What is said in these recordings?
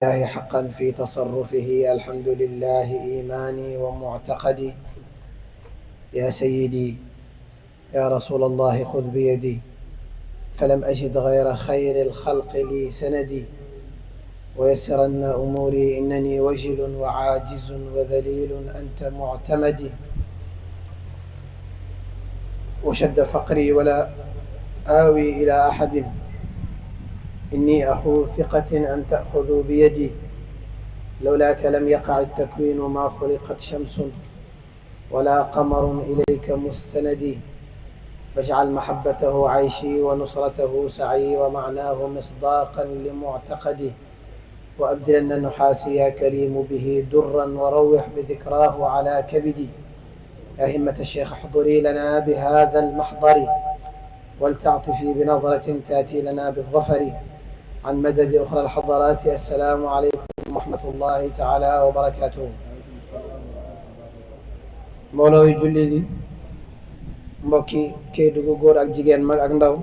الله حقا في تصرفه. الحمد لله إيماني ومعتقدي. يا سيدي يا رسول الله خذ بيدي، فلم أجد غير خير الخلق لي سندي. ويسرن أموري إنني وجل وعاجز وذليل أنت معتمدي. وشد فقري ولا آوي إلى أحد، إني أخو ثقة أن تأخذوا بيدي. لولاك لم يقع التكوين ما خلقت شمس ولا قمر إليك مستندي. فاجعل محبته عيشي ونصرته سعي ومعناه مصداقا لمعتقدي. وأبدلن النحاس يا كريم به درا وروح بذكراه على كبدي. يا همة الشيخ احضري لنا بهذا المحضر ولتعطفي بنظرة تأتي لنا بالظفر. عن مدد أخرى الحضرات، السلام عليكم ورحمة الله تعالى وبركاته. mbooloo yu julli di mbokki Kédougou góor ak jigéen mag ak ndaw,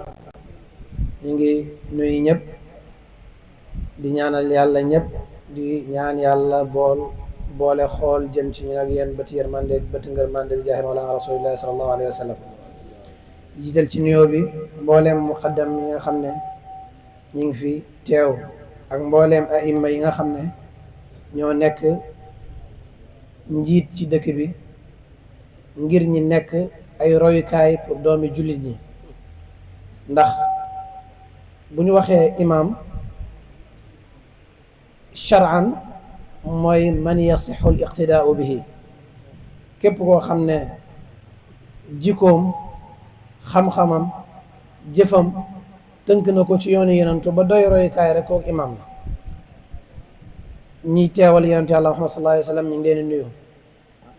ñu ngi nuyu ñëpp di ñaanal yàlla ñëpp, di ñaan yàlla boole xool jëm ci ñun ak yéen bëti yërmande bëti ngërmande bi jaahi mawlana rasulillahi sallallahu alayhi wa sallam. di jiital ci nuyoo bi mbooleem muqaddam yi nga xam ne ñu ngi fi teew ak mbooleem aima yi nga xam ne ñoo nekk njiit ci dëkk bi ngir ñi nekk ay royukaay pour doomi jullit ñi. ndax bu ñu waxee imaam shar'an mooy man yasixu al iqtidaau bihi, képp koo xam ne jikkoom xam-xamam jëfam tënk na ko ci yoonu yonentu ba doy royukaay rek kooku imaam la. ñiy teewal yonentu yàlla Muhammad sallallahu alayhi wa sallam ñu ngi leen di nuyu,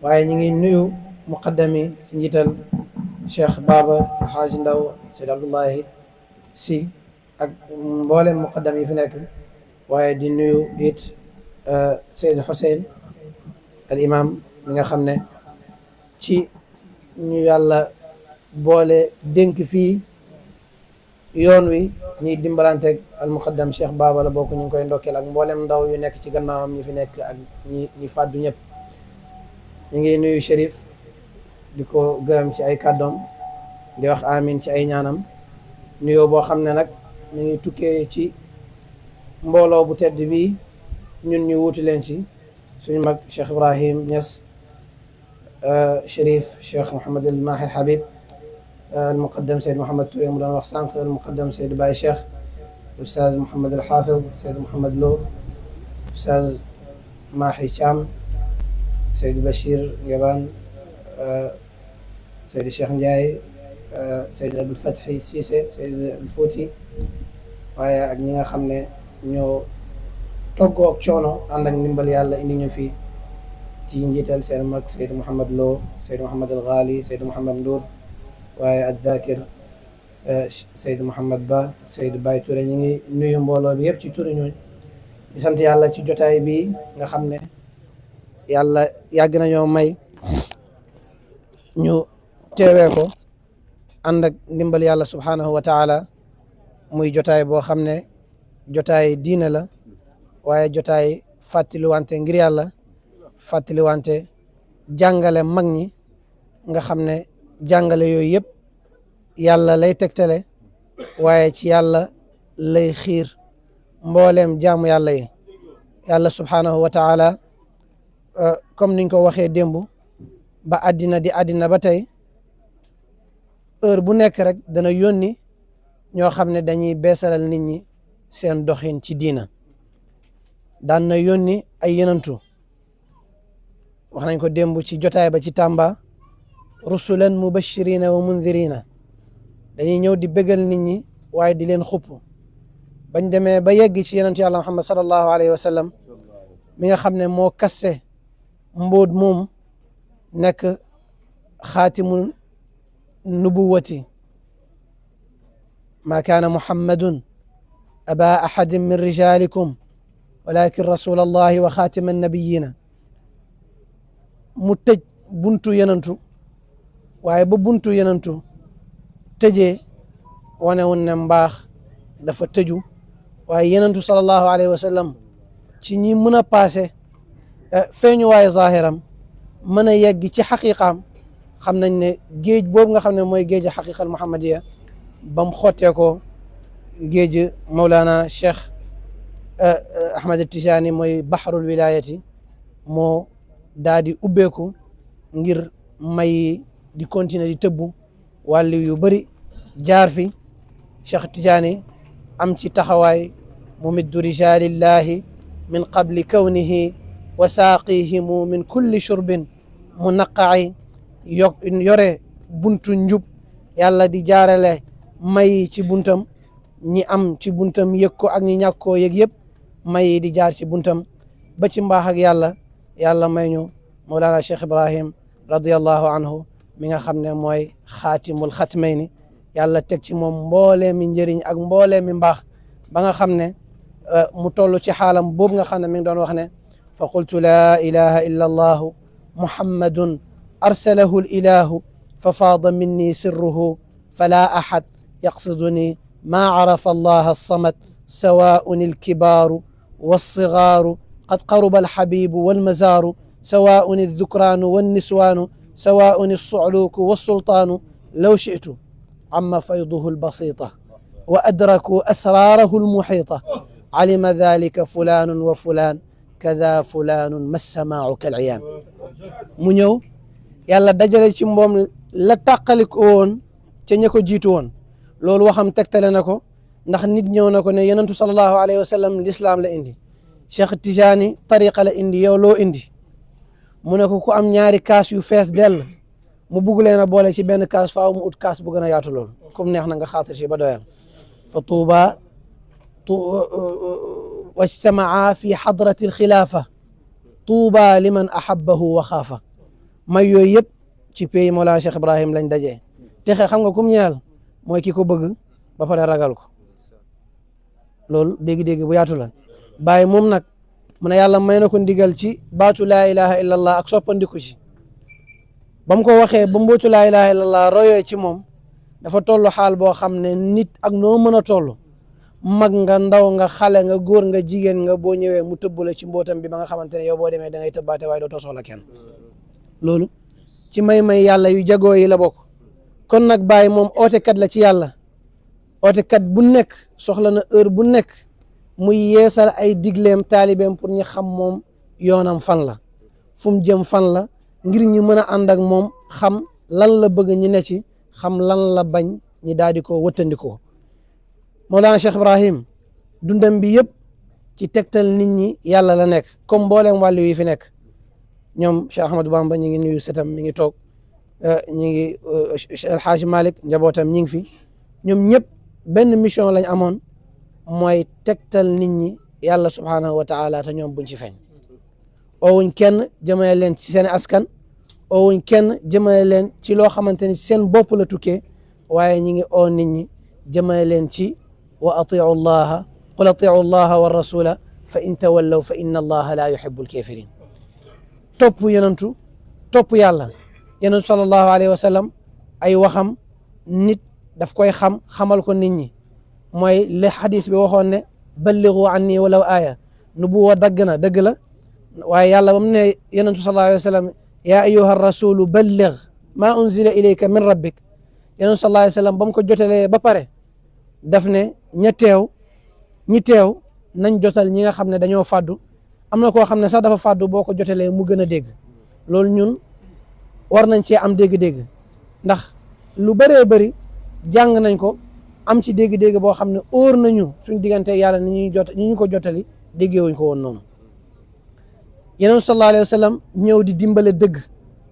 waaye ñu ngi nuyu muqaddami ci njiital Cheikh Baba Alxaaji Ndaw Seyd Abdullahi Si ak mboolem muqaddam yi fi nekk, waaye di nuyu it Seyd Hussein al imam mi nga xam ne ci ñu yàlla boole dénk fii yoon wi ñiy dimbalanteeg al muqaddam Cheikh Baba la bokk. ñu ngi koy ndokkeel ak mboolem ndaw yu nekk ci gannaawam ñi fi nekk ak ñi fàddu ñëpp. ñu ngi nuyu Chérif di ko gërëm ci ay kàddoom, di wax amin ci ay ñaanam. nuyoo boo xam ne nag mi ngi tukkee ci mbooloo bu tedd bii ñun ñu wuutu leen ci suñu mag Cheikh Ibrahim Niass, Chérif Cheikh Mouhamed El Mahi Habib, al muqaddam Seyd Mouhamed Touré mu doon wax sànq, al muqaddam Seyd Baye Cheikh, Oustaz Mouhamed El Hafiz, Seyd Mouhamed Lo, Oustaz Mahi Thiam, Seyd Bachir Ngebaan, Seyd Cheikh Ndiaye, Seyd Abdul Fathi Cissé, Seyd El Fouti, waaye ak ñi nga xam ne ñoo toggoo ak coono ànd ak ndimbal yàlla indi ñu fi ci njiital seen mag Seyd Mouhamed Lo, Seyd Mouhamed El Ghali, Seyd Mouhamed Ndour, waaye ak Zakir Seyd Mouhamed Ba, Seyd Baye Touré. ñu ngi nuyu mbooloo bi yëpp ci turu ñooñ di sant yàlla ci jotaay bi nga xam ne yàlla yàgg nañoo may ñu teewee ko ànd ak ndimbal yàlla subhanahu wa taala. muy jotaay boo xam ne jotaay diine la, waaye jotaay fàttaliwante ngir yàlla, fàttaliwante jàngale mag ñi nga xam ne jàngale yooyu yëpp yàlla lay tegtale, waaye ci yàlla lay xiir mbooleem jaamu yàlla yi. yàlla subhanahu wa taala comme niñ ko waxee démb ba àddina di àddina ba tey, heure bu nekk rek dana yónni ñoo xam ne dañuy beesalal nit ñi seen doxin ci diina. daan na yónni ay yenantu, wax nañ ko démb ci jotaay ba ci Tamba, rusulan mubashirina wa mundirina, dañuy ñëw di bégal nit ñi waaye di leen xupp. bañ demee ba yegg ci yenantu yàlla Muhammad sallallahu alayhi wa sallam mi nga xam ne moo kasse mbóot moom nekk xaatimul nubuwati. ma kaana muhammadun aba ahadin min rijalikum walakin rasul allahi wa xaatima annabiyina. mu tëj buntu yenantu, waaye ba buntu yenantu tëjee wane woon ne mbaax dafa tëju, waaye yenantu sallallahu alayhi wa sallam ci ñi mën a passé feeñuwaayu zahiram mën a yegg ci xaqiqaam xam nañ ne géej boobu nga xam ne mooy géej xaqiqal muhammadiya bam xottee ko géej Mawlana Cheikh Ahmad Tijani mooy bahrul wilayati moo daa di ubbeeku ngir may di continuer di tëbbu wàllu yu bëri jaar fi Cheikh Tijani am ci taxawaay mumiddu rijalillahi min qabli kawnihi wa saaqihimu min kulli shurbin munaqai yore buntu njub yàlla di jaarale may ci buntam ñi am ci buntam yëg ko ak ñi ñàkk koo yëg yëpp may di jaar ci buntam ba ci mbaax ak yàlla may ñu Mawlana Cheikh Ibrahim radiyallahu anhu mi nga xam ne mooy xaatimul xatmayni yàlla teg ci moom mboolee mi njëriñ ak mboolee mi mbaax ba nga xam ne mu toll ci xaalam boobu nga xam ne mi ngi doon wax ne fa qultu laa ilaha illa allahu muhammadun arsalahu l ilahu fa faada minni sirruhu fala ahad yaqsiduni ma arafa allaha alsamad sawaun alkibaaru walsigaaru qad qaruba alxabibu walmazaaru sawaun aldhukraanu wanniswaanu sawaun alsucluuku walsultaanu law shi'tu amma fayduhu albasita wa adraku asraarahu almuxiita alima dalika fulanun wa fulan kada fulanun massamaau kalciyaan mu ñëw yàlla dajale ci moom la tàqalik woon ca ña ko jiitu woon loolu waxam tegtale na ko ndax nit ñëw na ko ne yonentu sallallahu alayhi wa sallam lislaam la indi Cheikh Tijani tariqa la indi yow loo indi mu ne ko ku am ñaari kaas yu fees dell mu bugg leen a boole ci benn kaas faaw mu ut kaas bu gën a yaatu loolu comme neex na nga xaatir ci ba doyal fa tuuba wajtamaa fi xadrati alxilaafa tuuba liman ahabbahu wa xaafa may yooyu yëpp ci pays Mawlana Cheikh Ibrahim lañ dajee texe xam nga kum ñeel mooy ki ko bëgg ba pare ragal ko loolu dégg-dégg bu yaatu la bàyyi moom nag mu ne yàlla may na ko ndigal ci baatu laa ilaha illa allah ak soppandiku ci ba mu ko waxee ba mbootu laa ilaha illa allah royoo ci moom dafa toll xaal boo xam ne nit ak noo mën a toll mag nga ndaw nga xale nga góor nga jigéen nga boo ñëwee mu tëbb la ci mbootam bi ba nga xamante ne yow boo demee da ngay tëbbaate waaye dootoo soxla kenn loolu ci may yàlla yu jagoo yi la bokk kon nag bàyyi moom ootekat la ci yàlla ootekat bu nekk soxla na heure bu nekk muy yeesal ay digleem taalibeem pour ñu xam moom yoonam fan la fu mu jëm fan la ngir ñu mën a ànd ak moom xam lan la bëgg ñi ne ci xam lan la bañ ñi daal di ko wëttandikoo Mawlana Cheikh Ibrahim dundam bi yëpp ci tegtal nit ñi yàlla la nekk comme mbooleem wàllu yi fi nekk ñoom Cheikh Ahmadou Bamba ñi ngi nuyu setam mi ngi toog ñi ngi El Hadj Malick njabootam ñi ngi fi ñoom ñëpp benn mission lañ amoon mooy tegtal nit ñi yàlla subhaanahu wa taala te ñoom buñ ci feeñ oowuñ kenn jëmale leen ci seen askan oowuñ kenn jëmale leen ci loo xamante ni seen bopp la tukkee waaye ñi ngi oo nit ñi jëmale leen ci wa atiu llaha qul atiu llaha wa rasula fa in tawallaw fa inna allaha la yuhibbu alkafirin topp yonentu topp yàlla yonentu sallallahu alayhi wa sallam ay waxam nit daf koy xamal ko nit ñi mooy le xadis bi waxoon ne balligu anni walaw aaya nubuwa dagg na dëgg la waaye yàlla ba mu ne yonentu sallallahu alayhi wa sallam yaa ayyuha rasulu ballig ma unzila ilayka min rabbik yonentu sallallahu alayhi wa sallam ba mu ko jotalee ba pare daf ne ñi teew nañ jotal ñi nga xam ne dañoo fàddu am na koo xam ne sax dafa fàddu boo ko jotalee mu gën a dégg loolu ñun war nañ cee am dégg-dégg ndax lu bëree bëri jàng nañ ko am ci dégg-dégg boo xam ne óor nañu suñ diggante yàlla ni ñu ko jotali déggeewuñ ko woon noonu yeneen sallallahu alayhi wa sallam ñëw di dimbale dëgg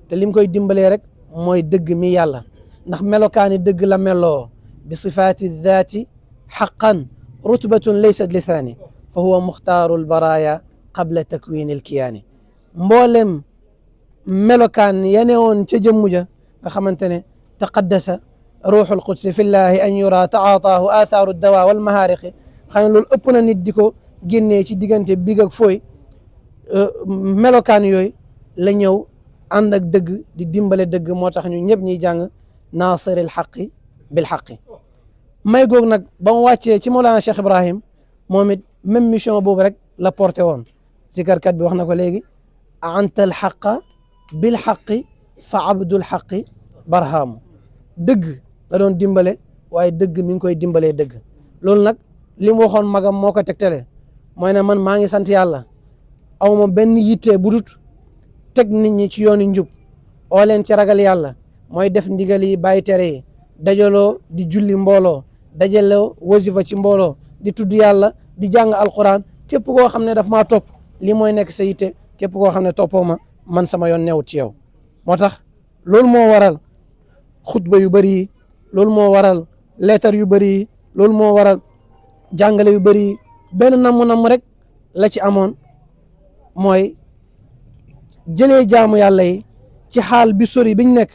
te lim koy dimbalee rek mooy dëgg mi yàlla ndax melokaani dëgg la meloo bi sifaati daati xaqan rutbatun laysat lisaani fa huwa muxtaaru lbaraya qabla takwini lkiyaani mboolem melokaan yane woon ca jëmmu ja nga xamante ne taqaddasa ruuxul qudsi fi llahi an yura taataahu athaaru dawa wal mahaariqi xam ne loolu ëpp na nit di ko génnee ci diggante big ak fooy melokaan yooyu la ñëw ànd ak dëgg di dimbale dëgg moo tax ñu ñëpp ñuy jàng naasiril xaqi bil xaqi may goog nag ba mu wàccee ci Mawlana Cheikh Ibrahim moom it même mission boobu rek la porté woon zikarkat bi wax na ko léegi anta al xaqa bil xaqi fa abdul xaqi barhaamu dëgg la doon dimbale waaye dëgg mi ngi koy dimbalee dëgg loolu nag li mu waxoon magam moo ko tegtale mooy ne man maa ngi sant yàlla aw ma benn yitte budut teg nit ñi ci yooni njub oo leen ci ragal yàlla mooy def ndigal yi bàyyi tere yi dajaloo di julli mbooloo dajaloo wasifa ci mbooloo di tudd yàlla di jàng alquran képp koo xam ne daf maa topp lii mooy nekk sa yitte képp koo xam ne toppoo ma man sama yoon newut ci yow moo tax loolu moo waral xutba yu bëri yi loolu moo waral leetar yu bëri yi loolu moo waral jàngale yu bëri yi benn namm rek la ci amoon mooy jëlee jaamu yàlla yi ci xaal bi sori biñ nekk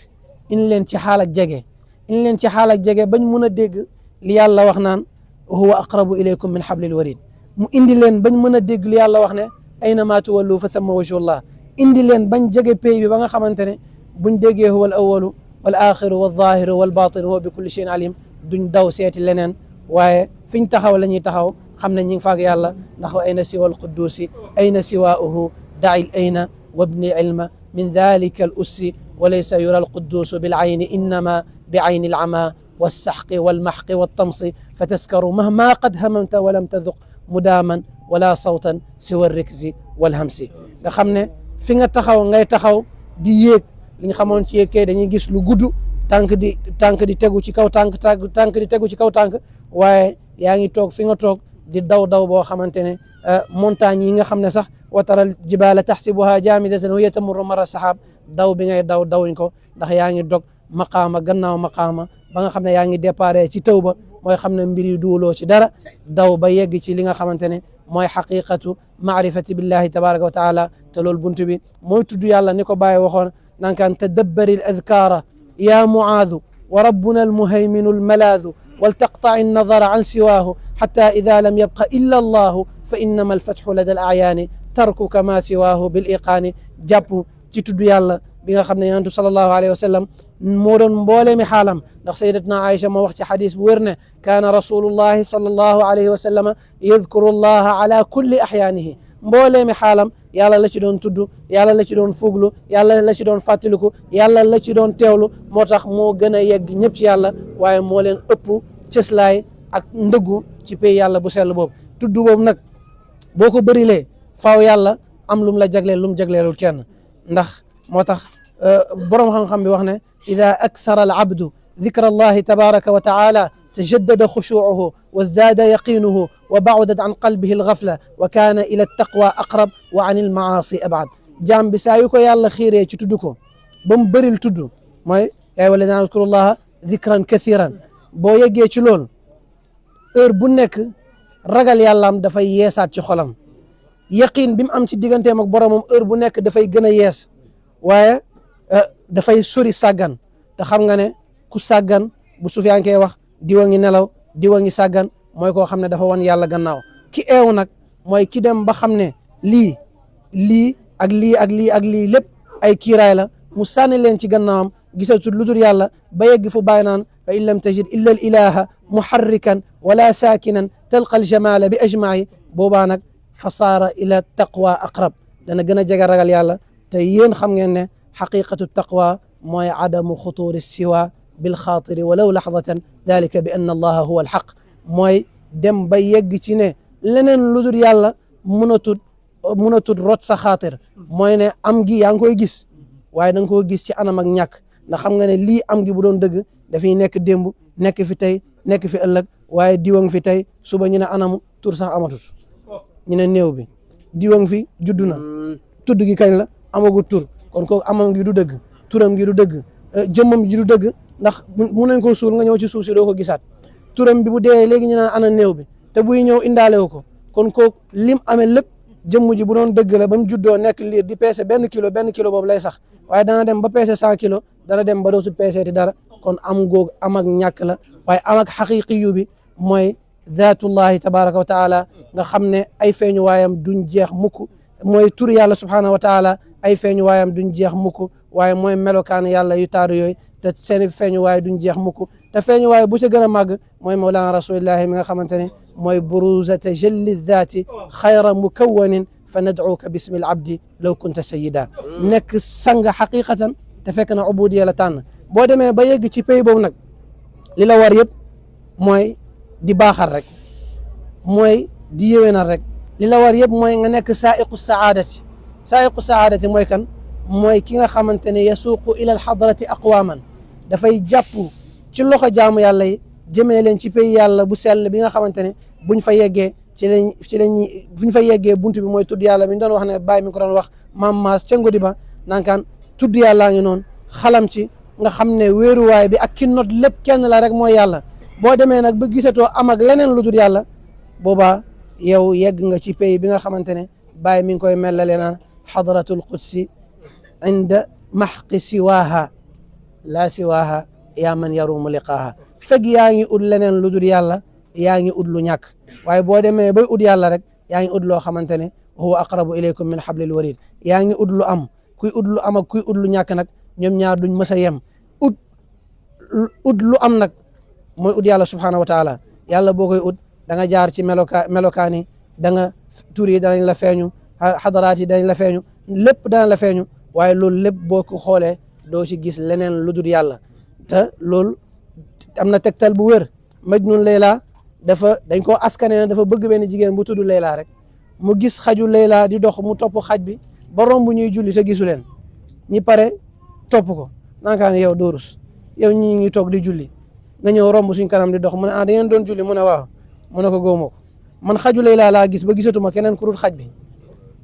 indi leen ci xaal ak jege indi leen ci xaal ak jege bañ mun a dégg li yàlla wax naan huwa aqrabu ilaykum min hablil warid mu indi leen bañ mën a dégg li yàlla wax ne aynama tuwallu fa thamma wajhullah indi leen bañ jege pay bi ba nga xamante ne buñ déggee huwa al awalu wal axiru wal zahiru wal batinu wa bi kulli shay'in alim duñ daw seeti leneen waaye fiñ taxaw la ñuy taxaw xam ne ñi ngi faak yàlla ndax wa ayna siwa al quddusi ayna siwaahu da'i ayna wabni ilma min dhalika al ussi wa laysa yura al quddusu bil ayni innama bi ayni al ama والسحق والمحق والطمس فتسكر مهما قد هممت ولم تذق مداما ولا صوتا سوى الركز والهمس nga xam ne fi nga taxaw ngay taxaw di yéeg li nga xamoon ci yéeg kay dañuy gis lu gudd tànk di tegu ci kaw tànk di tegu ci kaw tànk waaye yaa ngi toog fi nga toog di daw boo xamante ne montagne yi nga xam ne sax wa taral jibaala taxsibuha jaamidatan wa hiya tamurru marra saxaab daw bi ngay dawuñ ko ndax yaa ngi dog maqaama gannaaw maqaama ba nga xam ne yaa ngi déparé ci taw ba mooy xam ne mbir yi duuloo ci dara daw ba yegg ci li nga xamante ne mooy xaqiqatu maarifati billahi tabaraka wa taala te loolu buntu bi mooy tudd yàlla ni ko bàyyi waxoon nankaan tadabbari al adkaara ya muaadu wa rabbuna al muhayminu al malaadu waltaqtaci annadara an siwaahu xata ida lam yabqa illa allahu fa innama alfatxu lada al acyaani tarkuka ma siwaahu bil iqaani jàpp ci tudd yàlla bi nga xam ne yonentu sallallahu alayhi wa sallam moo doon mboolee mi xaalam ndax sayyidatuna Aïcha moo wax ci xadis bu wér ne kaana rasulullahi sallallahu alayhi wa sallam yadkuru allaha ala kulli axyaanihi mboolee mi xaalam yàlla la ci doon tudd yàlla la ci doon fuglu yàlla la ci doon fàttaliku yàlla la ci doon teewlu moo tax moo gën a yegg ñëpp ci yàlla waaye moo leen ëpp cëslaay ak ndëggu ci pay yàlla bu sell boobu tudd boobu nag boo ko bërilee faaw yàlla am lum la jagleel lum jagleelul kenn ndax moo tax boroom xam-xam bi wax ne ida akthara al abdu dikra allahi tabaraka wa taala tajaddada xushuuhu wa zaada yaqinuhu wa baudat an qalbihi algafla wa kaana ila altaqwa aqrab wa an almaasi abad jaam bi saa yu ko yàlla xiiree ci tudd ko ba mu bëril tudd mooy yaa wala daan adkuru llaha dikran kathiran boo yeggee ci loolu heure bu nekk ragal yàllaam dafay yeesaat ci xolam yaqin bi mu am ci digganteem ak boromam heure bu nekk dafay gën a yees waaye dafay sori sàggan te xam nga ne ku sàggan bu Sufyaan koy wax diwa ngi nelaw diwa ngi sàggan mooy koo xam ne dafa wan yàlla gannaaw ki eew nag mooy ki dem ba xam ne lii ak lii lépp ay kiiraay la mu sànni leen ci gannaawam gisatul lu dul yàlla ba yegg fu bàyyi naan fa in lam tajid illa al ilaha muharrikan wala saakinan talqa al jamala bi ajma'i boobaa nag fa saara ila taqwa aqrab dana gën a jege ragal yàlla te yéen xam ngeen ne xaqiqatu taqwa mooy adamu xutuuri siwa bilxaatiri walaw laxdatan dalika bi anna allaha huwa alxaq mooy dem ba yegg ci ne leneen lu dul yàlla mënatud rot sa xaatir mooy ne am gi yaa ngi koy gis waaye da nga koo gis ci anam ak ñàkk ndax xam nga ne lii am gi bu doon dëgg dafay nekk démb nekk fi tey nekk fi ëllëg waaye diwang fi tey suba ñu ne anamu tur sax amatut ñu ne néew bi diwang fi juddu na tudd gi kañ la amagu tur kon ko amam gi du dëgg turam gi du dëgg jëmmam gi du dëgg ndax mun nañ ko suul nga ñëw ci suuf si doo ko gisaat turam bi bu dee léegi ñu naan ana néew bi te buy ñëw indaale wu ko kon ko lim amee lépp jëmm ji bu doon dëgg la ba mu juddoo nekk liir di peese benn kilo boobu lay sax waaye dana dem ba peese 100 kilos dana dem ba dootul peeseeti dara kon am goog am ak ñàkk la waaye am ak xaqiqiyu bi mooy zaatullahi tabaraka wa taala nga xam ne ay feeñu waayam duñ jeex mukk mooy tur yàlla subhanahu wa taala ay feeñu waayam duñ jeex mukk waaye mooy melokaan yàlla yu taaru yooyu te seeni feeñu waay duñ jeex mukk te feeñu waay bu ca gën a màgg mooy mawlana rasulillahi mi nga xamante ne mooy buruza tajalli daati xayra mukawanin fa nad'uuka bismi al-abdi law kunta sayyida nekk sang xaqiqatan te fekk na ubudiya la tànn boo demee ba yegg ci pays boobu nag li la war yëpp mooy di baaxal rek mooy di yéwénal rek li la war yëpp mooy nga nekk saa'iqu saadati mooy kan mooy ki nga xamante ne yasuuqu ila alxadrati aqwaman dafay jàpp ci loxo jaamu yàlla yi jëmee leen ci pays yàlla bu sell bi nga xamante ne buñ fa yeggee buñ fa yeggee buntu bi mooy tudd yàlla bi ñu doon wax ne bàyyi mi ko doon wax maam maas ca ngodi ba nankaan tudd yàllaa ngi noonu xalam ci nga xam ne wéeruwaay bi ak ki not lépp kenn la rek mooy yàlla boo demee nag ba gisatoo am ak leneen lu dul yàlla boobaa yow yegg nga ci pays bi nga xamante ne bàyyi mi ngi koy mellale naan xadratul qudsi inda maxqi siwaaha laa siwaaha yaa man yarumu liqaaha fekk yaa ngi ut leneen lu dul yàlla yaa ngi ut lu ñàkk waaye boo demee bay ut yàlla rek yaa ngi ut loo xamante ne huwa aqrabu ilaykum min hablil warid yaa ngi ut lu am kuy ut lu am ak kuy ut lu ñàkk nag ñoom ñaar duñ mës a yem ut lu am nag mooy ut yàlla subhanahu wa taala yàlla boo koy ut da nga jaar ci melokaan yi da nga tur yi danañ la feeñu xadaraat yi danañ la feeñu lépp dana la feeñu waaye loolu lépp boo ko xoolee doo ci gis leneen lu dul yàlla te loolu am na tegtal bu wér Majnun Layla dañ koo askane dafa bëgg benn jigéen bu tudd Layla rek mu gis xaju Layla di dox mu topp xaj bi ba romb ñuy julli te gisu leen ñi pare topp ko nankaa ne yow doorus yow ñi ngi toog di julli nga ñëw romb suñ kanam di dox mu ne da ngeen doon julli mu ne waaw mu ne ko góomoo ko man xaju Layla laa gis ba gisatuma keneen ku dul xaj bi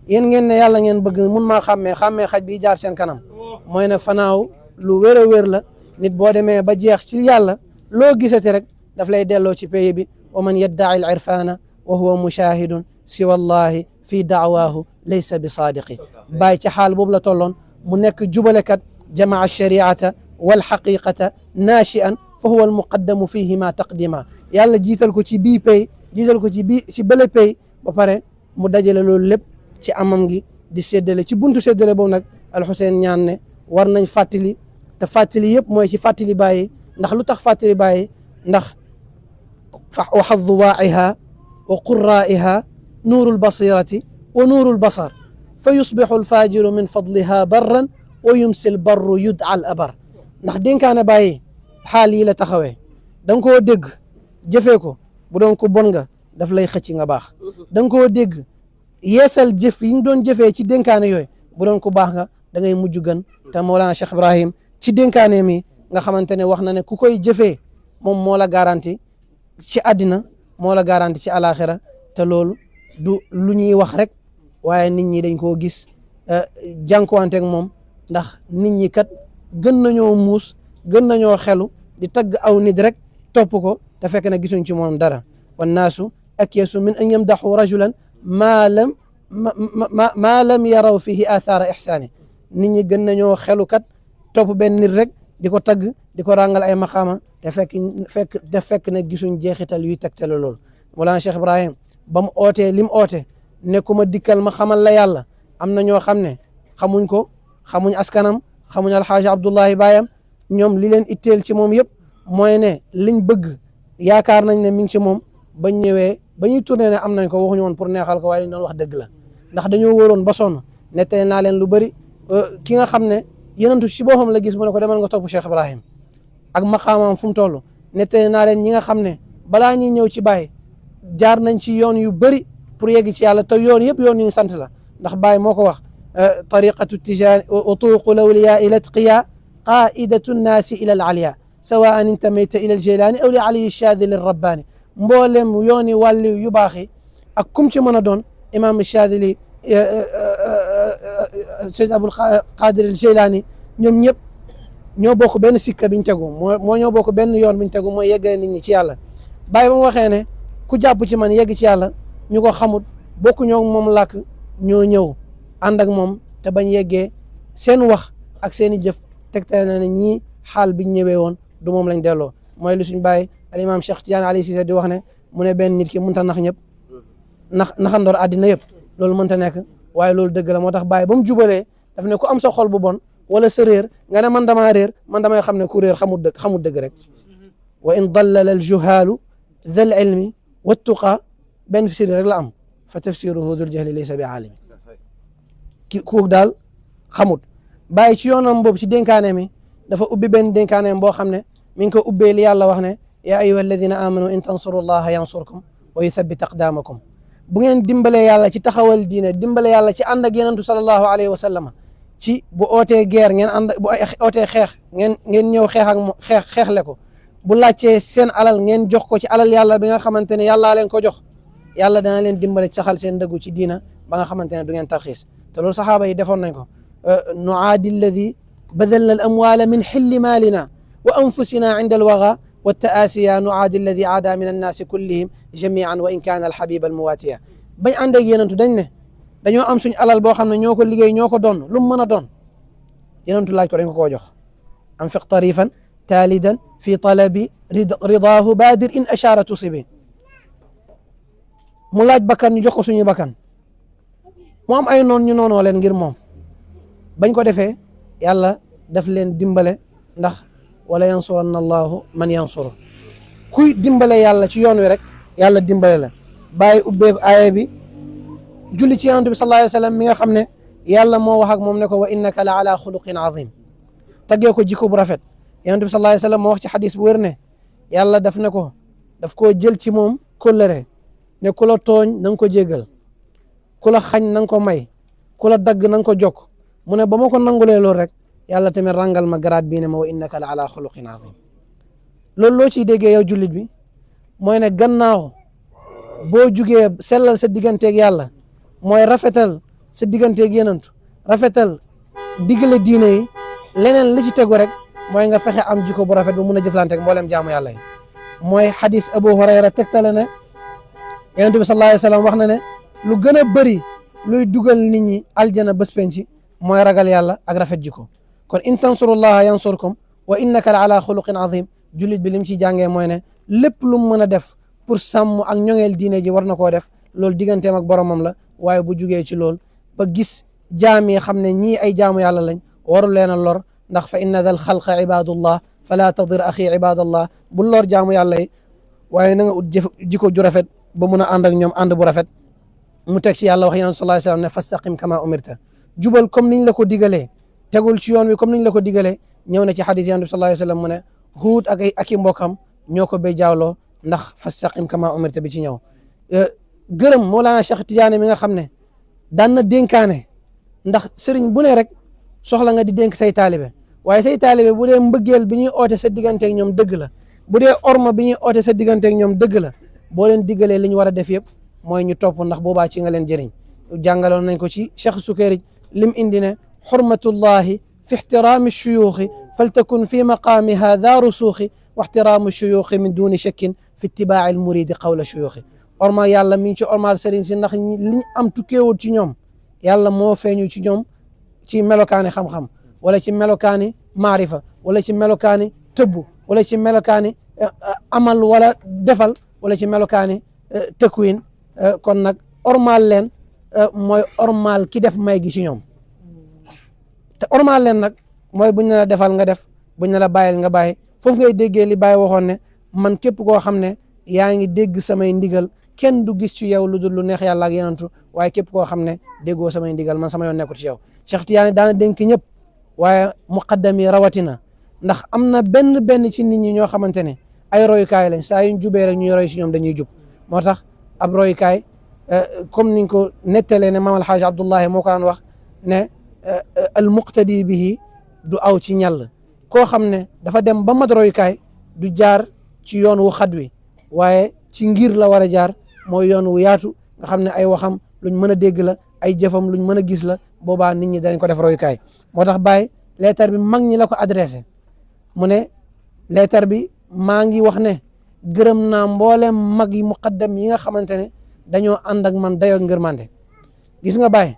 yéen ngeen ne yàlla ngeen bëgg mun maa xàmmee xaj bi jaar seen kanam mooy ne fanaaw lu wér a wér la nit boo demee ba jeex ci yàlla loo gisati rek daf lay delloo ci pays bi wa man yaddaci al irfana wa huwa mushahidun siwa allahi fi daawaahu laysa bi saadiqi bàyyi ci xaal boobu la tolloon mu nekk jubalekat jamaa shariata walxaqiqata naashi'an fa huwa almuqaddamu fihima taqdima yàlla jiital ko ci bii pays jiital ko ci bële pays ba pare mu dajale loolu lépp ci amam gi di séddale ci buntu séddale boobu nag alxuseen ñaan ne war nañ fàttali te fàttali yëpp mooy ci fàttali bàyyi ndax lu tax fàttali bàyyi ndax wa xaddu waa'iha wa qurraa'iha nuurul basirati wa nuurul basar fa yusbixu alfaajiru min fadliha barran wa yumsi albarru yud'a al abar ndax dénkaane bàyyi xaal yi la taxawee da nga koo dégg jëfee ko bu doon ko bon nga daf lay xëcc nga baax da nga koo dégg yeesal jëf yi ñu doon jëfee ci dénkaane yooyu bu doon ko baax nga da ngay mujj gën te Mawlana Cheikh Ibrahim ci dénkaane mi nga xamante ne wax na ne ku koy jëfee moom moo la garanti ci àddina moo la garanti ci alaxira te loolu du lu ñuy wax rek waaye nit ñi dañ koo gis jànkuwanteeg moom ndax nit ñi kat gën nañoo muus gën nañoo xelu di tagg aw nit rek topp ko te fekk na gisuñ ci moom dara wannaasu akyasu min an yamdaxu rajulan maa lam yaraw fihi athara ihsaani nit ñi gën nañoo xelu kat topp benn nit rek di ko tagg di ko ràngal ay maqaama te fekk na gisuñ jeexital yuy tegtale loolu Mawlana Cheikh Ibrahim ba mu ootee lim oote ne ku ma dikkal ma xamal la yàlla am na ñoo xam ne xamuñ ko xamuñ askanam xamuñ alxaaji Abdullahi baayam ñoom li leen itteel ci moom yëpp mooy ne liñ bëgg yaakaar nañ ne mi ngi ci moom bañ ñëwee ba ñuy tourné ne am nañ ko waxuñu woon pour neexal ko waaye liñ doon wax dëgg la ndax dañoo wóoroon ba sonn nettali naa leen lu bëri ki nga xam ne yenentu ci boppam la gis mu ne ko demal nga topp Cheikh Ibrahim ak maqaamam fu mu toll nettali naa leen ñi nga xam ne balaa ñuy ñëw ci Baye jaar nañ ci yoon yu bëri pour yegg ci yàlla te yoon yëpp yoon yu ñu sant la ndax Baye moo ko wax tariqatu tijani wa turuqu lawliya ila tqiya qaidatu nnaasi ila al aliya sawaan intamayta ila al jilani aw li aliyi shadili rabbaani mboolem yooni wàlli yu baax yi ak kum ci mën a doon imam Shadili Seyd Abul Qadir al Jilani ñoom ñëpp ñoo bokk benn sikka biñ tegu moo ñoo bokk benn yoon biñ tegu mooy yeggee nit ñi ci yàlla Baye ba mu waxee ne ku jàpp ci man yegg ci yàlla ñu ko xamut bokku ñoo moom làkk ñoo ñëw ànd ak moom te bañ yeggee seen wax ak seen i jëf tegtale na ne ñii xaal biñ ñëwee woon du moom lañ delloo mooy li suñ Baye al imam Cheikh Tidiane Ali Cissé di wax ne mu ne benn nit ki mënta nax ñëpp naxandoor àddina yëpp loolu mënta nekk waaye loolu dëgg la moo tax Baye ba mu jubalee daf ne ku am sa xol bu bon wala sa réer nga ne man damaa réer man damay xam ne ku réer xamul dëgg rek wa in dallala al juhaalu dhal ilmi wattuqa benn firi rek la am fa tafsiruhu dul jahli laysa bi aalimi ku daal xamut. bàyyi ci yoonam boobu ci dénkaane mi dafa ubbi benn dénkaaneem boo xam ne mi ngi ko ubbee li yàlla wax ne yaa ayyuha alladina amanu in tansurullaha yansurkum wa yuthabbit aqdamakum bu ngeen dimbalee yàlla ci taxawal diine dimbale yàlla ci ànd ak yenentu sallallahu alayhi wa sallam ci bu ootee guerre ngeen ànd bu ootee xeex ngeen ñëw xeex ak xeexle ko bu laajtee seen alal ngeen jox ko ci alal yàlla bi nga xamante ne yàllaa leen ko jox yàlla dana leen dimbale ci saxal seen dëggu ci diina ba nga xamante ne du ngeen tarxiis te loolu saxaaba yi defoon nañ ko nuaadi alladi badalna al amwala min xilli maalina wa anfusina inda alwaga wa taasiya nuaadi alladi aada min annaasi kullihim jamian wa in kaana alxabiba almuwaatiya bañ ànd ak yenentu dañ ne dañoo am suñ alal boo xam ne ñoo ko liggéey ñoo ko doon lu mu mën a doon yenentu laaj ko dañ ko koo jox anfiq tarifan taalidan fi talabi ridaahu baadir in ashaara tusibi mu laaj bakkan ñu jox ko suñu bakkan mu am ay noon ñu noonoo leen ngir moom bañ ko defee yàlla daf leen dimbale ndax wala yansuranna allahu man yansuru kuy dimbale yàlla ci yoon wi rek yàlla dimbale la bàyyi ubbeeku aaya bi julli ci yonent bi sallallahu alayhi wa sallam mi nga xam ne yàlla moo wax ak moom ne ko wa innaka la ala xuluqin azim taggee ko jikko bu rafet yonent bi sallallahu alayhi wa sallam moo wax ci xadis bu wér ne yàlla daf ne ko daf koo jël ci moom kóllëre ne ku la tooñ na nga ko jéggal ku la xañ na nga ko may ku la dagg na nga ko jokk mu ne ba ma ko nangulee loolu rek yàlla tamit rangal ma garaat bii ne ma wa innaka la ala xuluqin azim loolu loo ciy déggee yow jullit bi mooy ne gannaaw boo jugee sellal sa digganteeg yàlla mooy rafetal sa digganteeg yenantu rafetal diggale diine yi leneen li ci tegu rek mooy nga fexe am jikko bu rafet ba mun a jëflanteeg mboolem jaamu yàlla yi mooy xadis Abu Hurayra tegtale ne yonent bi sallallahu alayhi wa sallam wax na ne lu gën a bëri luy dugal nit ñi aljana bés penci mooy ragal yàlla ak rafet jikko kon in tansurullaha yansurkum wa innaka la ala xuluqin azim jullit bi lim ciy jàngee mooy ne lépp lu mu mën a def pour sàmm ak ñoŋeel diine ji war na koo def loolu digganteem ak boromam la waaye bu jugee ci lool ba gis jaam yi xam ne ñii ay jaamu yàlla lañ warul leen a lor ndax fa inna dal xalqa ibadullah fala tadir axi ibadallah bu lor jaamu yàlla yi waaye na nga ut jikko ju rafet ba mun a ànd ak ñoom ànd bu rafet mu teg ci yàlla wax yonent sallallahu alayhi wasallam ne fastaqim kama umirta jubal comme niñ la ko digalee tegul ci yoon wi comme niñ la ko digalee ñëw na ci xadis yonent bi sallallahu alayhi wasallam mu ne Huud ak i mbokkam ñoo ko béy jaawloo ndax fastaqim kama umirta bi ci ñëw gërëm Mawlana Cheikh Tidiane mi nga xam ne daan na dénkaane ndax sëriñ bu ne rek soxla nga di dénk say taalibe waaye say taalibe bu dee mbëggeel bi ñuy oote sa digganteeg ñoom dëgg la bu dee orma bi ñuy oote sa digganteeg ñoom dëgg la boo leen diggalee li ñu war a def yëpp mooy ñu topp ndax boobaa ci nga leen jëriñ jàngaloon nañ ko ci Cheikh Sukayrij lim indi ne xurmatullahi fi ixtiraami shuyuuxi faltakun fi maqaamiha daa rusuuxi wa ixtiraamu shuyuuxi min duni shakkin fi ittibaaci almuridi qawla shuyuuxi orma yàlla mi ngi ci ormal sëriñ si ndax liñ am tukkeewut ci ñoom yàlla moo feeñu ci ñoom ci melokaani xam-xam wala ci melokaani maarifa wala ci melokaani tëbb wala ci melokaani amal wala defal wala ci melokaani tëkkuwin kon nag ormal leen mooy ormal ki def may gi ci ñoom te ormal leen nag mooy buñ ne la defal nga def buñ ne la bàyyil nga bàyyi foofu ngay déggee li bàyyi waxoon ne man képp koo xam ne yaa ngi dégg samay ndigal kenn du gis ci yow lu dul lu neex yàlla ak yenantu waaye képp koo xam ne déggoo samay ndigal man sama yoon nekkul ci yow Cheikh Tidiane daana dénk ñëpp waaye muqaddam yi rawatina ndax am na benn ci nit ñi ñoo xamante ne ay royukaay lañ saa yuñ jubee rek ñuy roy ci ñoom dañuy jub moo tax ab royukaay comme niñ ko nettalee ne maam alxaaj Abdullahi moo ko daan wax ne al muqtadi bihi du aw ci ñàll koo xam ne dafa dem ba mat royukaay du jaar ci yoon wu xat wi waaye ci ngir la war a jaar mooy yoon wu yaatu nga xam ne ay waxam luñ mën a dégg la ay jëfam luñ mën a gis la boobaa nit ñi dañ ko def royukaay moo tax Baye leetar bi mag ñi la ko adressé mu ne leetar bi maa ngi wax ne gërëm naa mboolem mag yi muqaddam yi nga xamante ne dañoo ànd ak man dayoo ngërmande gis nga Baye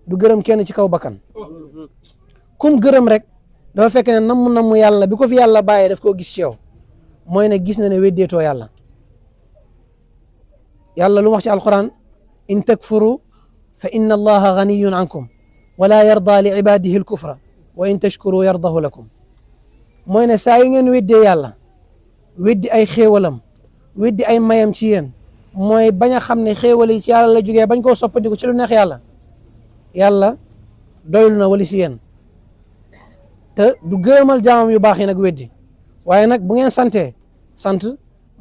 du gërëm kenn ci kaw bakkan kum gërëm rek dafa fekk ne namm yàlla bi ko fi yàlla bàyyee daf koo gis ci yow mooy ne gis na ne weddeetoo yàlla yàlla lu wax ci alquran in takfuru fa inna allaha ganiyun ankum wala yarda li ibadihi alkufra wa in tashkuru yardahu lakum mooy ne saa yu ngeen weddee yàlla weddi ay xéewalam weddi ay mayam ci yéen mooy bañ a xam ne xéewal yi ci yàlla la jógee bañ koo soppandiku ci lu neex yàlla doylu na wali si yéen te du gërëmal jaamam yu baax yi nag weddi waaye nag bu ngeen santee sant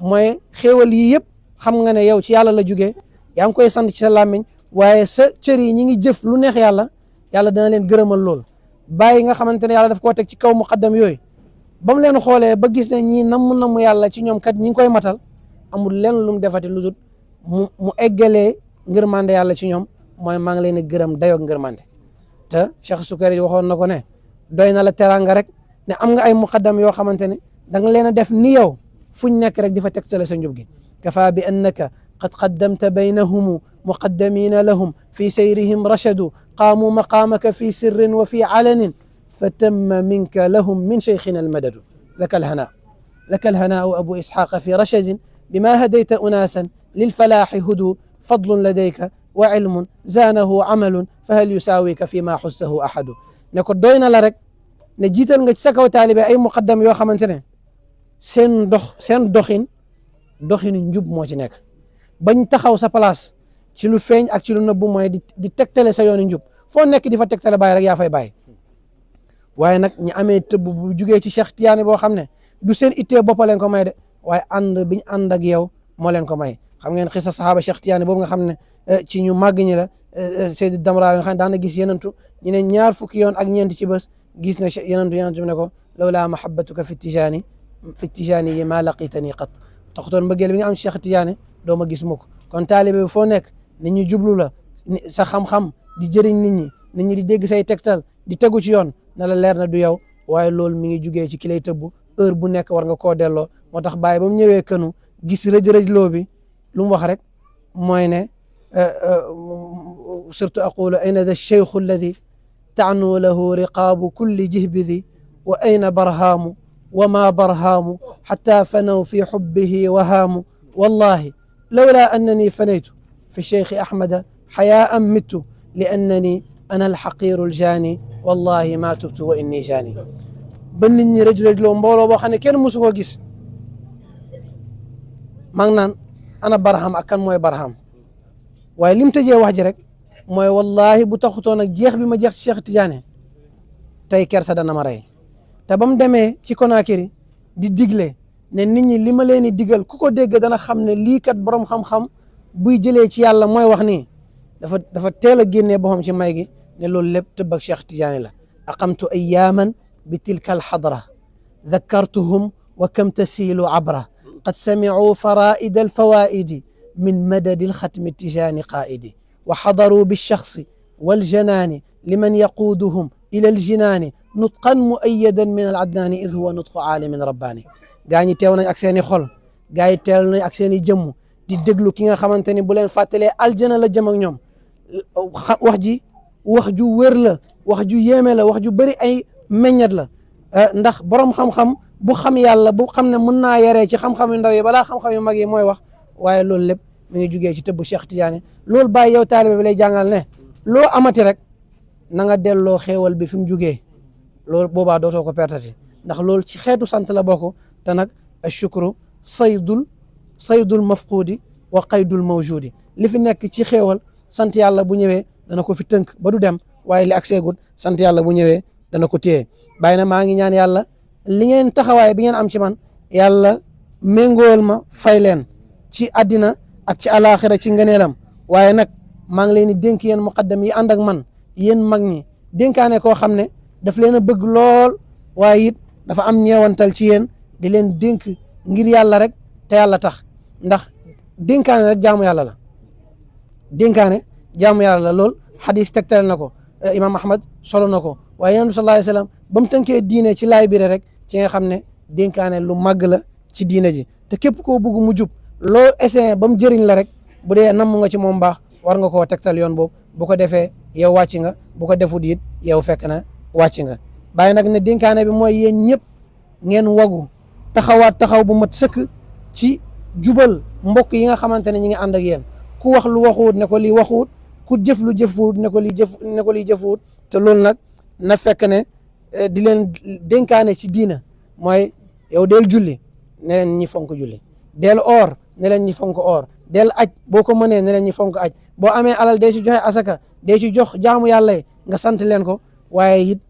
mooy xéewal yi yëpp xam nga ne yow ci yàlla la jugee yaa ngi koy sant ci sa làmmiñ waaye sa cër yi ñi ngi jëf lu neex yàlla yàlla dana leen gërëmal lool bàyyi nga xamante ne yàlla daf koo teg ci kaw muqaddam yooyu ba mu leen xoolee ba gis ne ñii namm yàlla ci ñoom kat ñi ngi koy matal amul lenn lu mu defati lu dul mu eggalee ngërmande yàlla ci ñoom mooy maa ngi leen di gërëm dayoog ngërmande te Cheikh Sukari waxoon na ko ne doy na la teraanga rek ne am nga ay muqaddam yoo xamante ne da nga leen a def ni yow fuñ nekk rek di fa tegtale sa njub gi kafa bi annaka qad qaddamta baynahum muqaddamina lahum fi sayrihim rachadu qaamu maqaamaka fi sirrin wa fi alanin fatamma minka lahum min cheikhina almadadu laka alhanaa abu isxaqa fi rachadin bima hadayta unaasan lilfalaaxi hudu fadlun ladayka wa ilmun zaanahu amalun fahal yusaawika fi ma xussahu ahadu ne ko doy na la rek ne jiital nga ci sa kaw taalibe ay muqaddam yoo xamante ne seen doxinu njub moo ci nekk bañ taxaw sa place ci lu feeñ ak ci lu nëbbu mooy di tegtale sa yoonu njub foo nekk di fa tegtale bàyyi rek yaa fay bàyyi waaye nag ñi amee tëbb bu jugee ci Cheikh Tidiane boo xam ne du seen ittee boppa leen ko may de waaye ànd biñ ànd ak yow moo leen ko may xam ngeen xisa saxaaba Cheikh Tidiane boobu nga xam ne ci ñu màgg ñi la Seydou Damra nga xam ne daan na gis yenentu ñu ne ñaar fukki yoon ak ñeent ci bés gis na yenentu bi ne ko lawlaa mahabbatuka fi tijaani yi maa laqitani qat taxutoon mbëggeel bi nga am Cheikh Tidiane doo ma gis mukk kon taalibe bi foo nekk nit ñi jublu la sa xam-xam di jëriñ nit ñi di dégg say tegtal di tegu ci yoon na la leer na du yow waaye loolu mi ngi jugee ci ki lay tëbb heure bu nekk war nga koo delloo moo tax bàyyi ba mu ñëwee kënu gis rëj-rëj loo bi lu mu wax rek mooy ne surtout aqulu ayna da cheikhu alladi taanu lahu riqaabu kulli jihbidi wa ayna barhaamu wa ma barhaamu xatta fanaw fi xubbihi wahaamu wallahi lawla annani fanaytu fi cheikhi ahmada xayaan mittu li annani ana alxaqiru aljaani wallahi ma tubtu wa inni jaani ba nit ñi rëj-rëj loo mbooloo boo xam ne kenn musu koo gis maa ngi naan ana barham ak kan mooy barham waaye lim tëjee wax ji rek mooy wallahi bu taxutoon ak jeex bi ma jeex ci Cheikh Tidiane tey kersa dana ma rey te ba mu demee ci Conakry di digle ne nit ñi li ma leen di digal ku ko dégg dana xam ne lii kat borom xam-xam buy jëlee ci yàlla mooy wax nii dafa teel a génnee boppam ci may gi ne loolu lépp tëbb ak Cheikh Tidiane la aqamtu ayaaman bi tilka alxadra dakkartuhum wa kam tasiilu abra qad samicuu faraa'ida alfawaa'idi min madadi alxatmi tijaani qaa'idi wa xadaruu bilchaxsi waljanaani liman yaquuduhum ila aljinaani nutqan muayyadan min aladnaani id huwa nutqu aalimin rabbaani gaa ñi teew nañ ak seen i xol gaa yi teew nañ ak seen i jëmm di déglu ki nga xamante ni bu leen fàttalee aljana la jëm ak ñoom wax ju wér la wax ju yéeme la wax ju bëri ay meññat la ndax borom xam-xam bu xam yàlla bu xam ne mën naa yaree ci xam-xam yu ndaw yi balaa xam-xam yu mag yi mooy wax waaye loolu lépp mi ngi jugee ci tëbb Cheikh Tidiane loolu bàyyi yow taalibe bi lay jàngal ne loo amati rek na nga delloo xéewal bi fi mu jugee loolu boobaa dootoo ko pertati ndax loolu ci xeetu sant la bokk te nag ashukru saydul mafquudi wa qaydul mawjudi li fi nekk ci xéewal sant yàlla bu ñëwee dana ko fi tënk ba du dem waaye li ak seegut sant yàlla bu ñëwee dana ko téye bàyyi na maa ngi ñaan yàlla li ngeen taxawaay bi ngeen am ci man yàlla méngool ma fay leen ci àddina ak ci alaxira ci ngëneelam waaye nag maa ngi leen di dénk yéen muqaddam yi ànd ak man yéen mag ñi dénkaane koo xam ne daf leen a bëgg lool waaye it dafa am ñeewantal ci yéen di leen dénk ngir yàlla rek te yàlla tax ndax dénkaane rek jaamu yàlla la dénkaane jaamu yàlla la lool xadis tegtal na ko imam ahmad solo na ko waaye yonent bi sallallahu alayhi wasallam ba mu tënkee diine ci laay bire rek ci nga xam ne dénkaane lu màgg la ci diine ji te képp koo bëgg mu jub loo essayé ba mu jëriñ la rek bu dee namm nga ci moom baax war nga koo tegtal yoon boobu bu ko defee yow wàcc nga bu ko defut it yow fekk na wàcc nga bàyyi nag ne dénkaane bi mooy yéen ñëpp ngeen wagu taxawaat taxaw bu mat sëkk ci jubal mbokk yi nga xamante ne ñi ngi ànd ak yéen ku wax lu waxuut ne ko lii waxuut ku jëf lu jëfuut ne ko lii jëfuut te loolu nag na fekk ne di leen dénkaane ci diina mooy yow del julli ne leen ñi fonk julli del oor ne leen ñi fonk oor del aj boo ko mënee ne leen ñi fonk aj boo amee alal dee ci joxe asaka dee ci jox jaamu yàlla yi nga sant leen ko waaye it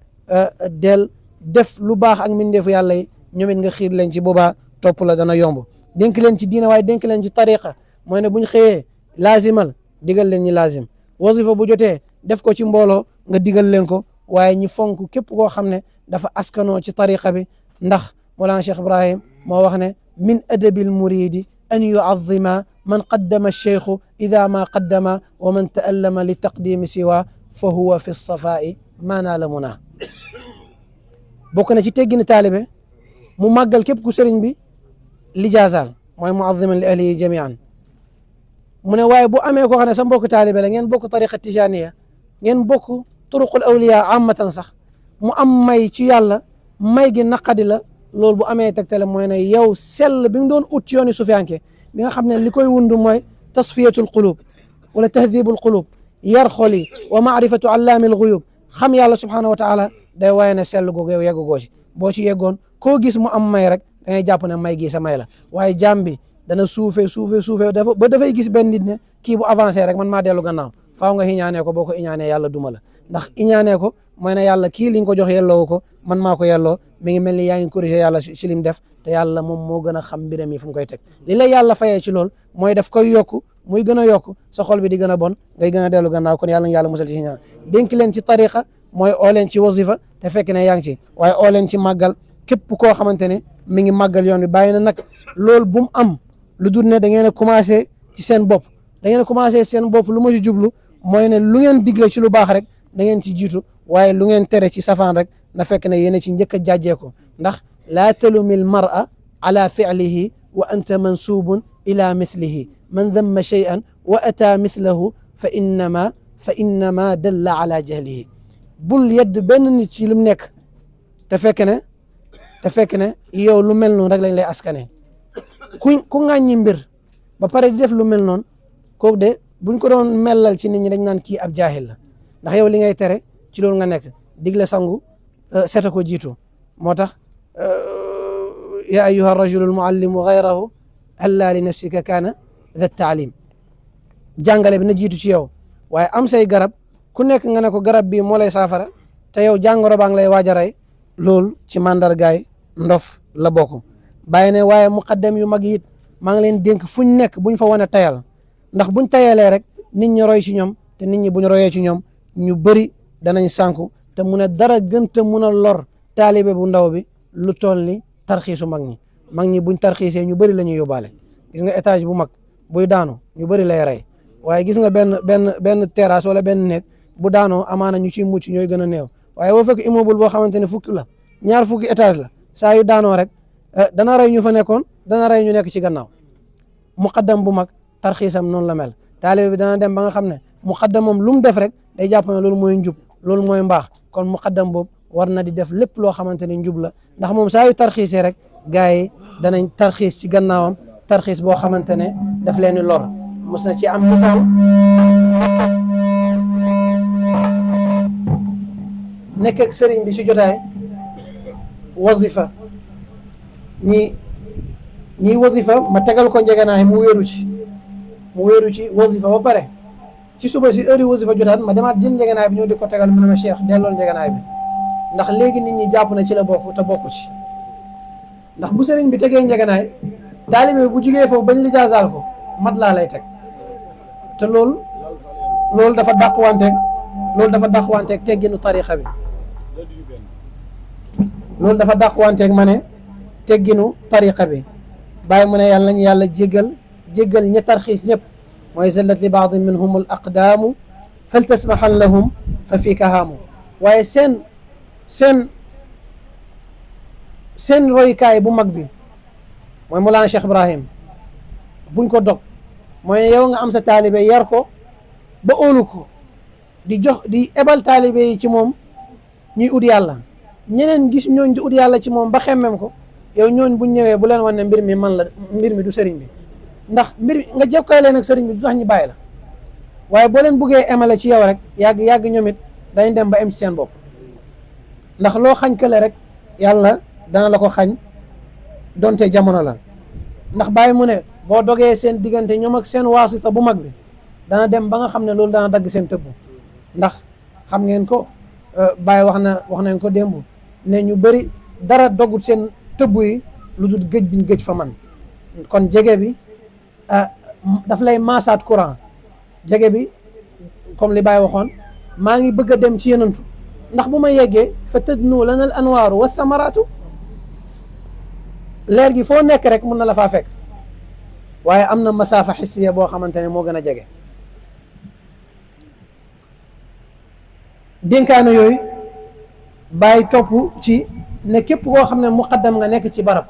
del def lu baax ak mbindeefu yàlla yi ñoom it nga xiir leen ci boobaa topp la dana yomb dénk leen ci diina waaye dénk leen ci tariqa mooy ne buñ xëyee laazimal digal leen ñi laazim wazifa bu jotee def ko ci mbooloo nga digal leen ko waaye ñi fonk képp koo xam ne dafa askanoo ci tariqa bi ndax Mawlana Cheikh Ibrahim moo wax ne min adabil muridi an yuazima man qaddama cheikhu ida ma qaddama wa man taallama li taqdimi siwa fa huwa fi safaa'i maanaa la munaa bokk na ci teggini taalibe mu màggal képp ku sëriñ bi lijaasaal mooy muaziman li ahlihi jamian mu ne waaye bu amee koo xam ne sa mbokk taalibe la ngeen bokk tariqa tijaniya ngeen bokk turuqul awliya amatan sax mu am may ci yàlla may gi naqadi la loolu bu amee tegtale mooy ne yow sell bi nga doon ut ci yooni sufiyanke bi nga xam ne li koy wundu mooy tasfiyatul qulub wala tahdibul qulub yar xol yi wa maarifatu allaamil guyub xam yàlla subhanahu wa taala day waaye ne sell googu yow yeggugoo ci boo ci yeggoon koo gis mu am may rek da ngay jàpp ne may gi sa may la waaye jaam bi dana suufee dafa ba dafay gis benn nit ne kii bu avancé rek man maa dellu gannaaw faaw nga iñaanee ko boo ko iñaanee yàlla duma la ndax iñaanee ko mooy ne yàlla kii li nga ko jox yelloowu ko man maa ko yelloo mi ngi mel ni yaa ngi corrigé yàlla ci lim def te yàlla moom moo gën a xam mbiram yi fu mu koy teg li la yàlla fayee ci lool mooy daf koy yokku muy gën a yokku sa xol bi di gën a bon ngay gën a dellu gannaaw kon yàlla nga yàlla musal ci ñaan dénk leen ci tariqa mooy oo leen ci wazifa te fekk ne yaa ngi ci waaye oo leen ci màggal képp koo xamante ne mi ngi màggal yoon bi bàyyi na nag loolu bu mu am lu dul ne da ngeen a commencé ci seen bopp da ngeen a commencé seen bopp lu ma ci jublu mooy ne lu ngeen digle ci lu baax rek da ngeen ci jiitu waaye lu ngeen tere ci safaan rek na fekk ne yéen a ci njëkk a jàjjee ko ndax laa talumil mar'a ala fi'lihi wa anta mansubun ila mithlihi man damma shay'an wa ata mithlahu fa innama dalla ala jahlihi bul yedd benn nit ci lu mu nekk te fekk ne yow lu mel noonu rek lañ lay askane ku ŋàññi mbir ba pare di def lu mel noonu kooku de buñ ko doon mellal ci nit ñi dañ naan kii ab jaahil la ndax yow li ngay tere ci loolu nga nekk digle sangu seta ko jiitu moo tax ya ayuha rajulu almuallimu gayrahu halla li nafsika kaana da taalim jàngale bi na jiitu ci yow waaye am say garab ku nekk nga ne ko garab bii moo lay saafara te yow jàngoro baa ngi lay waaj a rey loolu ci mandargaay ndof la bokk bàyyi ne waaye muqaddam yu mag it maa ngi leen dénk fuñ nekk buñ fa wane tayal ndax buñ tayalee rek nit ñi roy ci ñoom te nit ñi buñ royee ci ñoom ñu bëri danañ sànku te mu ne dara gënta mun a lor taalibe bu ndaw bi lu toll ni tarxiisu mag ñi buñ tarxiisee ñu bëri la ñuy yóbbaale gis nga étage bu mag buy daanu ñu bëri lay rey waaye gis nga benn terrasse wala benn néeg bu daanoo amaana ñu ciy mucc ñooy gën a néew waaye boo fekk immeuble boo xamante ne fukki la ñaar fukki étage la saa yu daanoo rek dana rey ñu fa nekkoon dana rey ñu nekk ci gannaaw muqaddam bu mag tarxiisam noonu la mel taalibe bi dana dem ba nga xam ne muqaddam moom lu mu def rek day jàpp ne loolu mooy njub loolu mooy mbaax kon muqaddam boobu war na di def lépp loo xamante ne njub la ndax moom saa yu tarxiisee rek gars yi danañ tarxiis ci gannaawam tarxiis boo xamante ne daf leen di lor mos na ci am misaal nekk ak sëriñ bi ci jotaay wazifa ñi wazifa ma tegal ko njeganaay mu wéeru ci wazifa ba pare ci suba si heure wazifa jotaat ma demaat jël njeganaay bi ñëw di ko tegal mu ne ma Cheikh dellool njeganaay bi ndax léegi nit ñi jàpp na ci la bokk te bokku ci ndax bu sëriñ bi tegee njeganaay taalibe bu jugee foofu bañ li jaasaal ko mat laa lay teg te loolu dafa dàqwanteeg tegginu tariqa bi loolu dafa dàqwanteeg ma ne tegginu tariqa bi bàyyi mu ne yàlla nañu yàlla jéggal ñi tarxiis ñëpp mooy zallat li baadi minhum al aqdaamu faltasmahan lahum fa fiika haamu waaye seen roykaay bu mag bi mooy Mawlana Cheikh Ibrahim buñ ko dog mooy yow nga am sa taalibe yar ko ba óolu ko di ebal taalibe yi ci moom ñuy ut yàlla ñeneen gis ñooñ di ut yàlla ci moom ba xemmem ko yow ñooñ buñ ñëwee bu leen wan ne mbir mi du sëriñ bi ndax mbir mi nga jëkkoy leen ak sëriñ bi du tax ñu bàyyi la waaye boo leen buggee emale ci yow rek yàgg ñoom it dañ dem ba em ci seen bopp ndax loo xañ kële rek yàlla dana la ko xañ donte jamono la ndax bàyyi mu ne boo dogee seen diggante ñoom ak seen waasita bu mag bi dana dem ba nga xam ne loolu dana dagg seen tëbb ndax xam ngeen ko Baye wax nañ ko démb ne ñu bëri dara dogut seen tëbb yi lu dul gëj biñ gëj fa man kon jege bi daf lay maasaat courant jege bi comme li Baye waxoon maa ngi bëgg a dem ci yenantu ndax bu ma yeggee fa tadnu lana al anwaaru wa samaraatu leer gi foo nekk rek mun na la faa fekk waaye am na masaafa xissiya boo xamante ne moo gën a jege dénkaane yooyu bàyyi topp ci ne képp koo xam ne muqaddam nga nekk ci barab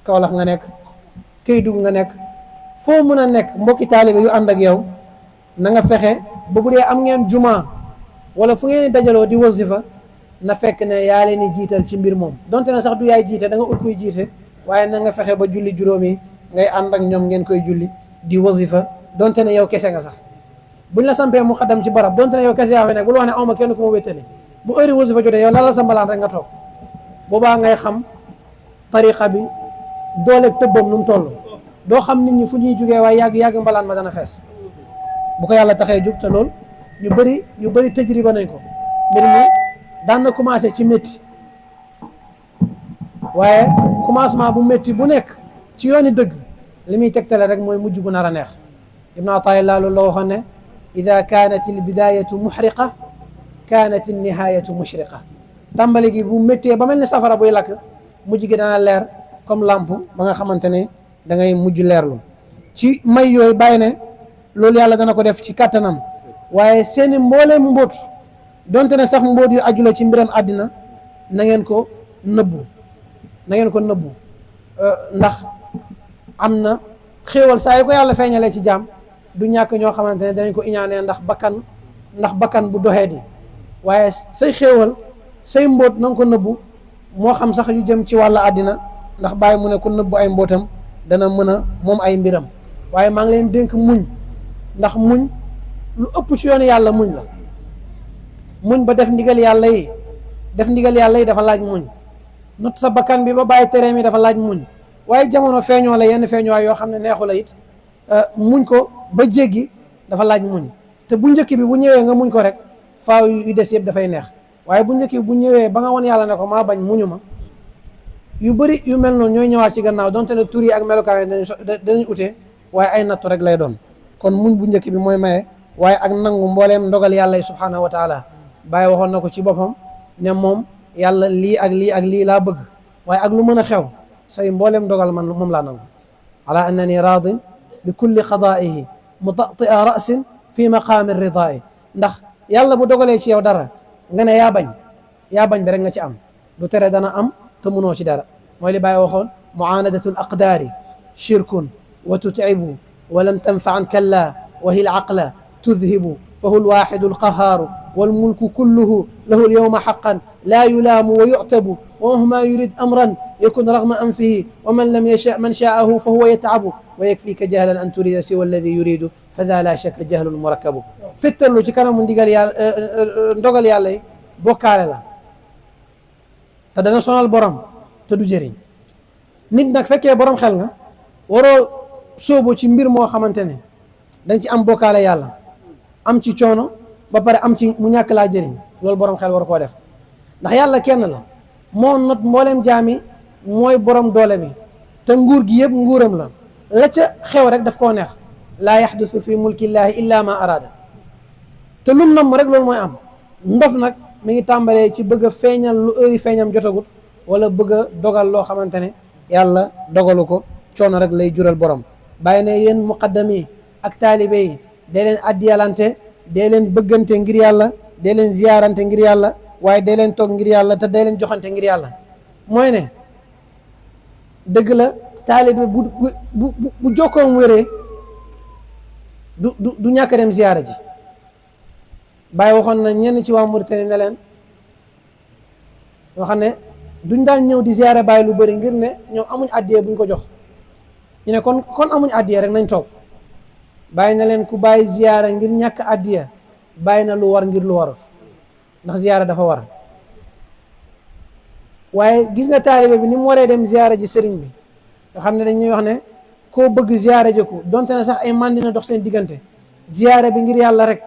Kawlax nga nekk Kédougou nga nekk foo mun a nekk mbokki taalibe yu ànd ak yow na nga fexe ba bu dee am ngeen juma wala fu ngeen dajaloo di wasifa na fekk ne yaa leen di jiital ci mbir moom donte ne sax du yaay jiite da nga ut kuy jiite waaye na nga fexe ba julli juróomi ngay ànd ak ñoom ngeen koy julli di wasifa donte ne yow kese nga sax buñ la sampee muqaddam ci barab donte ne yow kese yaa fa nekk bul wax ne awma kenn ku ma wéttali bu heure wasifa jotee yow lala sa mbalaan rek nga toog boobaa ngay xam tariqa bi dooleeg tëbbam nu mu toll doo xam nit ñi fu ñuy jugee waaye yàgg mbalaan ma dana fees bu ko yàlla taxee jug te lool ñu bëri tajriba nañ ko mbir mi daan na commencé ci métti waaye commencement bu métti bu nekk ci yooni dëgg li muy tegtale rek mooy mujj gu nar a neex ibnu ataillah loolu la waxoon ne ida kanat al bidayatu muhriqa kanat al nihayatu mushriqa tàmbali gi bu méttee ba mel ni safara buy lakk mujj gi dana leer comme lampe ba nga xamante ne da ngay mujj leerlu ci may yooyu bàyyi ne loolu yàlla dana ko def ci kattanam waaye seeni mbooleem mbóot donte ne sax mbóot yu aju la ci mbiram àddina na ngeen ko nëbbu ndax am na xéewal saa yu ko yàlla feeñalee ci jaam du ñàkk ñoo xamante ne danañ ko iñaanee ndax bakkan bu doxee di waaye say xéewal say mbóot na nga ko nëbbu moo xam sax yu jëm ci wàllu àddina ndax bàyyi mu ne ku nëbbu ay mbóotam dana mën a moom ay mbiram waaye maa ngi leen dénk muñ ndax muñ lu ëpp ci yoonu yàlla muñ la muñ ba def ndigal yàlla yi dafa laaj muñ not sa bakkan bi ba bàyyi tereem yi dafa laaj muñ waaye jamono feeñoo la yenn feeñuwaay yoo xam ne neexu la it muñ ko ba jéggi dafa laaj muñ te bu njëkk bi bu ñëwee nga muñ ko rek faaw yu des yëpp dafay neex waaye bu njëkk bi bu ñëwee ba nga won yàlla ne ko maa bañ muñu ma yu bëri yu mel noonu ñooy ñëwaat ci gannaaw donte ne tur yi ak melokaan dañuy utee waaye ay nattu rek lay doon kon muñ bu njëkk bi mooy maye waaye ak nangu mbooleem ndogal yàlla yi subhanahu wa taala bàyyi waxoon na ko ci boppam ne moom yàlla lii ak lii laa bëgg waaye ak lu mën a xew say mbooleem ndogal man moom laa nangu ala annani raadin bi kulli qadaihi mutatia rasin fi maqaami ridai ndax yàlla bu dogalee ci yow dara nga ne yaa bañ bi rek nga ci am du tere dana am te munoo ci dara mooy li bàyyi waxoon muanadatu al aqdaari shirkun wa tutcibu wa lam tanfaan kalla wa hiya al aqla tudhibu fa huwa alwaxidu alqahaaru walmulku kulluhu lahu alyawma xaqan laa yulaamu wa yuctabu wa mahma yurid amran yakun ragma anfihi wa man lam yasha man shaahu fa huwa yatcabu wa yakfika jahlan an turida siwa alladi yuridu fa daa laa shakka jahlun murakkabu fittarlu ci kanamu ndigal yàlla ndogal yàlla yi bokkaale la te dana sonal borom te du jëriñ nit nag fekkee borom xel nga waroo sóobu ci mbir moo xamante ne dañ ci am bokkaale yàlla am ci coono ba pare am ci mu ñàkk laa jëriñ loolu borom xel war koo def ndax yàlla kenn la moo not mbooleem jaami mooy borom doole bi te nguur gi yëpp nguuram la ca xew rek daf koo neex laa yaxdusu fi mulkillaahi illa ma araada te lum nam rek loolu mooy am ndof nag mi ngi tàmbalee ci bëgg a feeñal lu heure feeñam jotagut wala bëgg a dogal loo xamante ne yàlla dogalu ko coono rek lay jural borom bàyyi ne yéen muqaddam yi ak taalibe yi dee leen addiyalante dee leen bëggante ngir yàlla dee leen ziyaarante ngir yàlla waaye dee leen toog ngir yàlla te dee leen joxante ngir yàlla mooy ne dëgg la taalibe bu jokkoom wéree du ñàkk dem ziyaara ji Baye waxoon na ñenn ci waa Mauritanie ne leen yoo xam ne duñ daan ñëw di ziyaare Baye lu bëri ngir ne ñoom amuñ addiyee buñ ko jox ñu ne kon amuñ addiyee rek nañ toog bàyyi na leen ku bàyyi ziyaara ngir ñàkk addiya bàyyi na lu war ngir lu warut ndax ziyaara dafa war waaye gis nga taalibe bi ni mu waree dem ziyaara ji sëriñ bi nga xam ne dañuy wax ne koo bëgg ziyaara jëkku donte ne sax ay mandi na dox seen diggante ziyaara bi ngir yàlla rek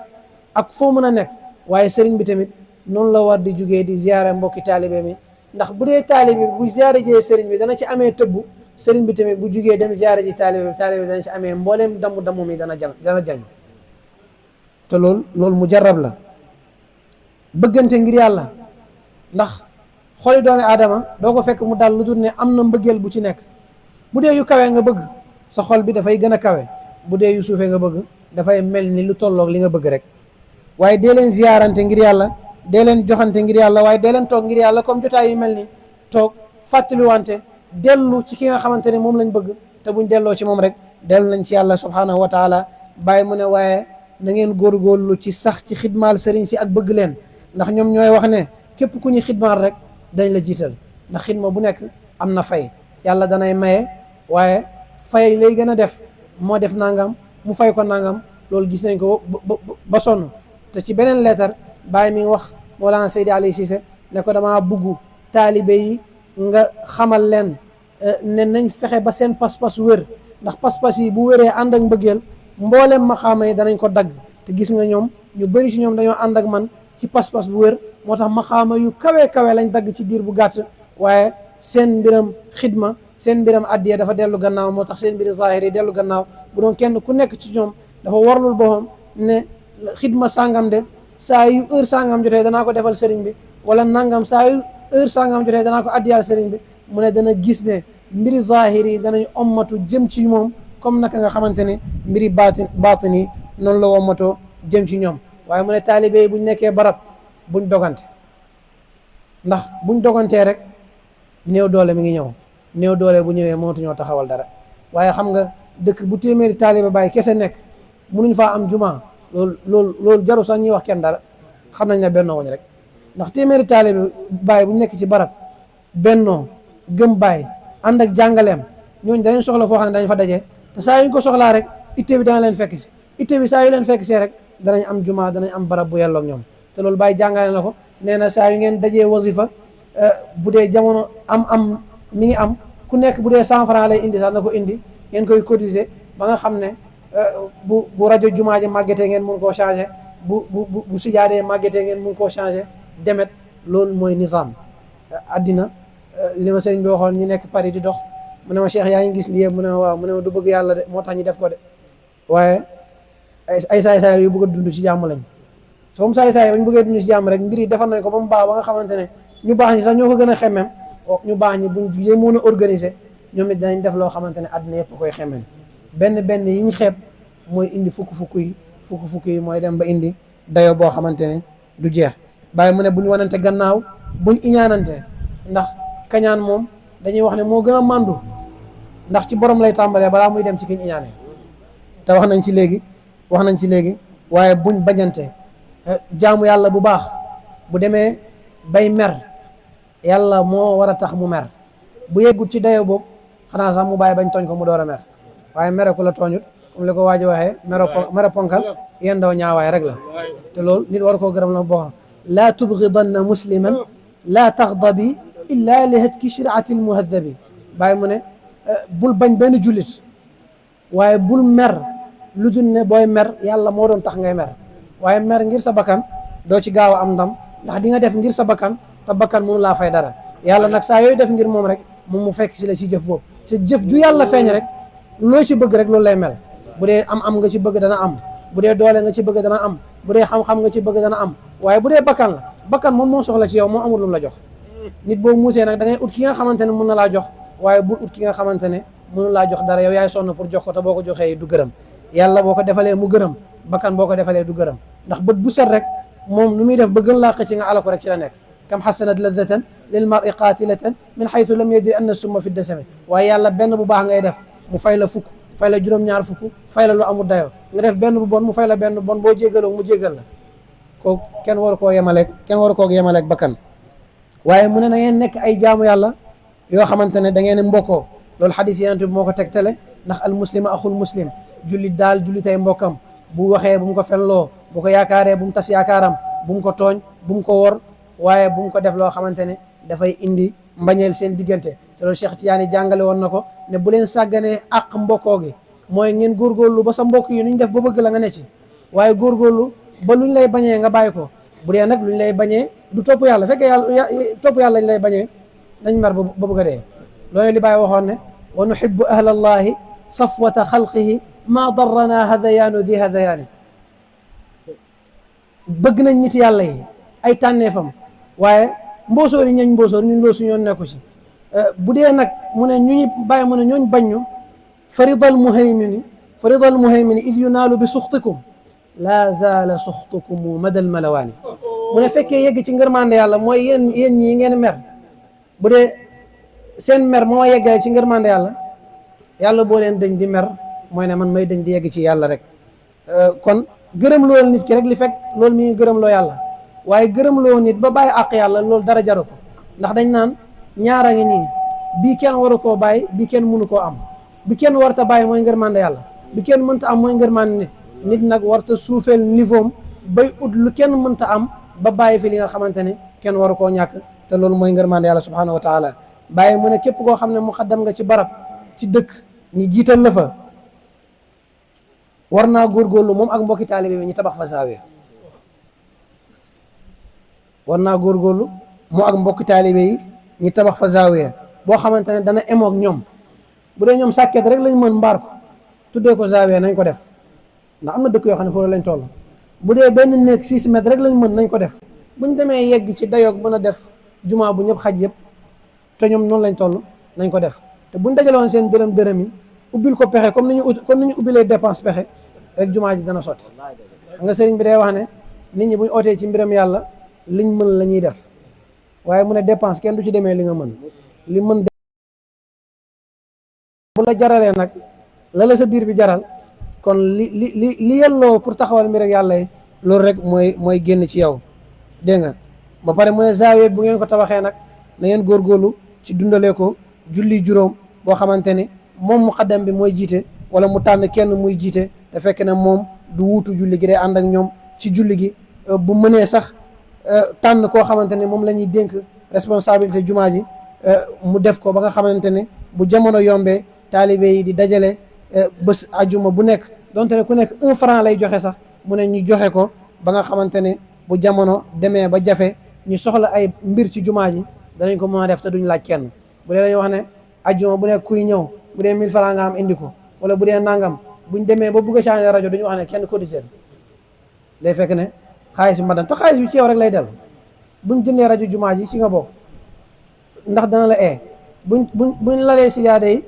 ak foo mën a nekk waaye sëriñ bi tamit noonu la war di jugee di ziyaare mbokki taalibe mi ndax bu dee taalibe bu ziyaare jee sëriñ bi dana ci amee tëbbu sëriñ bi tamit bu jugee dem ziyaare ji taalibe bi dana ci amee mbooleem damm mi dana jañ te loolu mu jarab la bëggante ngir yàlla ndax xoli doomi aadama doo ko fekk mu dal lu dul ne am na mbëggeel bu ci nekk bu dee yu kawe nga bëgg sa xol bi dafay gën a kawe bu dee yu suufee nga bëgg dafay mel ni lu tolloog li nga bëgg rek waaye dee leen ziyaarante ngir yàlla dee leen joxante ngir yàlla waaye dee leen toog ngir yàlla comme jotaay yu mel ni toog fàttaliwante dellu ci ki nga xamante ne moom lañ bëgg te buñ delloo ci moom rek dellu nañ ci yàlla subhanahu wa taala bàyyi mu ne waaye na ngeen góorgóorlu ci sax ci xidmaal sëriñ si ak bëgg leen ndax ñoom ñooy wax ne képp ku ñu xidmaal rek dañ la jiital ndax xidma bu nekk am na fay yàlla danay maye waaye fay lay gën a def moo def nangam mu fay ko nangam loolu gis nañ ko ba sonn te ci beneen leetar bàyyi mi wax Mawlana Seydi Ali Cissé ne ko damaa bugg taalibe yi nga xamal leen ne nañ fexe ba seen pas-pas wér ndax pas-pas yi bu wéree ànd ak mbëggeel mboolem maqaama yi danañ ko dagg te gis nga ñoom ñu bëri ci ñoom dañoo ànd ak man ci pas-pas bu wér moo tax maqaama yu kawe lañ dagg ci diir bu gàtt waaye seen mbiram xidma seen mbiram addiya dafa dellu gannaaw moo tax seen mbiri zahir yi dellu gannaaw bu doon kenn ku nekk ci ñoom dafa warlul boppam ne xidma sàngam de saa yu heure sàngam jotee danaa ko defal sëriñ bi wala nangam saa yu heure sàngam jotee danaa ko addiyal sëriñ bi mu ne dana gis ne mbiri zahir yi danañ ommatu jëm ci moom comme naka nga xamante ne mbiri baatin yi noonu la wommatoo jëm ci ñoom waaye mu ne taalibe yi buñ nekkee barab buñ dogante ndax buñ dogantee rek néew doole mi ngi ñëw néew doole bu ñëwee mootuñoo taxawal dara waaye xam nga dëkk bu téeméeri taalibe bàyyi kese nekk munuñ faa am juma loolu jaru sax ñuy wax kenn dara xam nañ ne bennoo wuñ rek ndax téeméeri taalibe bàyyi bu nekk ci barab bennoo gëm bàyyi ànd ak jàngaleem ñooñu dañu soxla foo xam ne dañ fa daje te saa yu ñu ko soxlaa rek itte bi dana leen fekk si itte bi saa yu leen fekk see rek danañ am juma danañ am barab bu yelloog ñoom te loolu bàyyi jàngale na ko nee na saa yu ngeen dajee wasifa bu dee jamono am mi ngi am ku nekk bu dee 100 francs lay indi sax na ko indi ngeen koy cotiser ba nga xam ne bu rajo jumaa ji màggetee ngeen mun koo changé bu sijaadee màggetee ngeen mun koo changé demet loolu mooy nizaam addina li ma sëriñ bi waxoon ñu nekk Paris di dox mu ne ma Cheikh yaa ngi gis lii mu ne ma waaw mu ne ma du bëgg yàlla de moo tax ñu def ko de waaye ay saay-saay yu bëgg a dund ci jàmm lañ comme saay-saay bañ bëggee dund ci jàmm rek mbir yi defar nañ ko ba mu baax ba nga xamante ne ñu baax ñi sax ñoo ko gën a xemmem ñu baax ñi buñ yéemoon a organiser ñoom it danañ def loo xamante ne àddina yëpp koy xemmem benn yi ñu xeeb mooy indi fukk yi mooy dem ba indi dayo boo xamante ne du jeex bàyyi mu ne buñ wanante gannaaw buñ iñaanante ndax kañaan moom dañuy wax ne moo gën a màndu ndax ci borom lay tàmbalee balaa muy dem ci kiñ iñaane te wax nañ ci léegi waaye buñ bañante jaamu yàlla bu baax bu demee bay mer yàlla moo war a tax mu mer bu yeggut ci dayo boobu xanaa sax mu bàyyi bañ tooñ ko mu door a mer waaye mere ku la tooñut comme li ko waaji waxee mere ponkal yendoo ñaawaay rek la te loolu nit war koo gërëm la boo xam laa tubgidanna musliman laa taxdabi illa li hatki shiraati almuhadabi bàyyi mu ne bul bañ benn jullit waaye bul mer lu dul ne booy mer yàlla moo doon tax ngay mer waaye mer ngir sa bakkan doo ci gaaw a am ndam ndax di nga def ngir sa bakkan te bakkan mënu laa fay dara yàlla nag saa yooyu def ngir moom rek moom mu fekk si la ci jëf boobu te jëf ju yàlla feeñ rek loo ci bëgg rek loolu lay mel bu dee am nga ci bëgg dana am bu dee doole nga ci bëgg dana am bu dee xam-xam nga ci bëgg dana am waaye bu dee bakkan la bakkan moom moo soxla ci yow moo amul lu mu la jox nit boo muusee nag da ngay ut ki nga xamante ne mun na laa jox waaye bul ut ki nga xamante ne mënu laa jox dara yow yaay sonn pour jox ko te boo ko joxee du gërëm yàlla boo ko defalee mu gërëm bakkan boo ko defalee du gërëm ndax bët bu set rek moom nu muy def ba gën laa xëcc nga alako rek ci la nekk kam xasanat ladatan lil mar'i qatilatan min haythu lam yadri anna summa fi dasami waaye yàlla benn bu baax ngay def mu fay la fukk fay la juróom-ñaar fukk fay la lu amul dayoo nga def benn bu bon mu fay la benn bon boo jéggaloo mu jéggal la kooku kenn waru koo yemaleeg bakkan waaye mu ne na ngeen nekk ay jaamu yàlla yoo xamante ne da ngeen mbokkoo loolu xadis yonent bi moo ko tegtale ndax al muslimu axul muslim jullit daal jullitay mbokkam bu waxee bu mu ko fenloo bu ko yaakaaree bu mu tas yaakaaram bu mu ko tooñ bu mu ko wor waaye bu mu ko def loo xamante ne dafay indi mbañeel seen diggante te loolu Cheikh Tidiane jàngale woon na ko ne bu leen sàgganee àq mbokkoo gi mooy ngeen góorgóorlu ba sa mbokk yi nuñ def ba bëgg la nga ne ci waaye góorgóorlu ba luñ lay bañee nga bàyyi ko bu dee nag luñ lay bañee du topp yàlla fekkee yàlla topp yàlla lañ lay bañee nañ mer ba bëgg a dee loolu li Baay waxoon ne wa nuhibbu ahla allahi safwata xalqihi ma darrana hadayaanu di hadayaani bëgg nañ nit yàlla yi ay tànneefam waaye mboosóor yi ñañ mboosóor ñun loo suñoon nekku si bu dee nag mu ne ñu ñu bàyyi mu ne ñooñ bañ ñu faridal muhaymini id yunaalu bi suxtikum laa zaala suxtukum madal malawaani mu ne fekkee yegg ci ngërmande yàlla mooy yéen ñii ngeen mer bu dee seen mer moo yeggale ci ngërmande yàlla boo leen dañ di mer mooy ne man may dañ di yegg ci yàlla rek kon gërëm loolu nit ki rek li fekk loolu mi ngi gërëm loo yàlla waaye gërëm loo nit ba bàyyi àq yàlla loolu dara jaru ko ndax dañ naan ñaara ngi nii bii kenn waru koo bàyyi bii kenn mënu koo am bi kenn warta bàyyi mooy ngërmande yàlla bi kenn mënta am mooy ngërmande nit nag warta suufeel niveau am bay ut lu kenn mënta am ba bàyyi fi li nga xamante ne kenn waru koo ñàkk te loolu mooy ngërmande yàlla subhanahu wa taala bàyyi mu ne képp koo xam ne muqaddam nga ci barab ci dëkk ñi jiital la fa war naa góorgóorlu moom ak mbokki taalibe bi ñu tabax fa zaawiya war naa góorgóorlu moom ak mbokki taalibe yi ñu tabax fa zaawiya boo xamante ne dana emoog ñoom bu dee ñoom sàkket rek lañ mën mbaar ko tuddee ko zaawiya nañ ko def ndax am na dëkk yoo xam ne foofu lañ toll bu dee benn néeg 6 mètres rek lañ mën nañ ko def buñ demee yegg ci dayoog mën a def jumaa bu ñëpp xaj yëpp te ñoom noonu lañ toll nañ ko def te buñ dajaloon seen dërëm yi ubbil ko pexe comme ni ñu ubbilee dépense pexe rek jumaa ji dana sotti xam nga sëriñ bi day wax ne nit ñi buñ ootee ci mbiram yàlla liñ mën la ñuy def waaye mu ne dépense kenn du ci demee li nga mën li mën bu la jaralee nag la sa biir bi jaral kon li yelloo pour taxawal mbir ak yàlla yi loolu rek mooy génn ci yow dégg nga ba pare mu ne zaawiya bu ngeen ko tabaxee nag na ngeen góorgóorlu ci dundalee ko julli juróom boo xamante ne moom muqaddam bi mooy jiite wala mu tànn kenn muy jiite te fekk ne moom du wuutu julli gi day ànd ak ñoom ci julli gi bu mënee sax tànn koo xamante ne moom la ñuy dénk responsabilité jumaa ji mu def ko ba nga xamante ne bu jamono yombee taalibe yi di dajale bés ajuma bu nekk donte ne ku nekk 1 franc lay joxe sax mu ne ñu joxe ko ba nga xamante ne bu jamono demee ba jafe ñu soxla ay mbir ci jumaa ji danañ ko mën a def te duñ laaj kenn bu dee dañuy wax ne ajuma bu nekk kuy ñëw bu dee 1000 franc nga am indi ko wala bu dee nangam buñ demee ba bugg a changer rajo duñu wax ne kenn cotisé day fekk ne xaalis bi matan te xaalis bi ci yow rek lay del buñ jëndee rajo jumaa ji ci nga bokk ndax dana la buñ lalee siyaada yi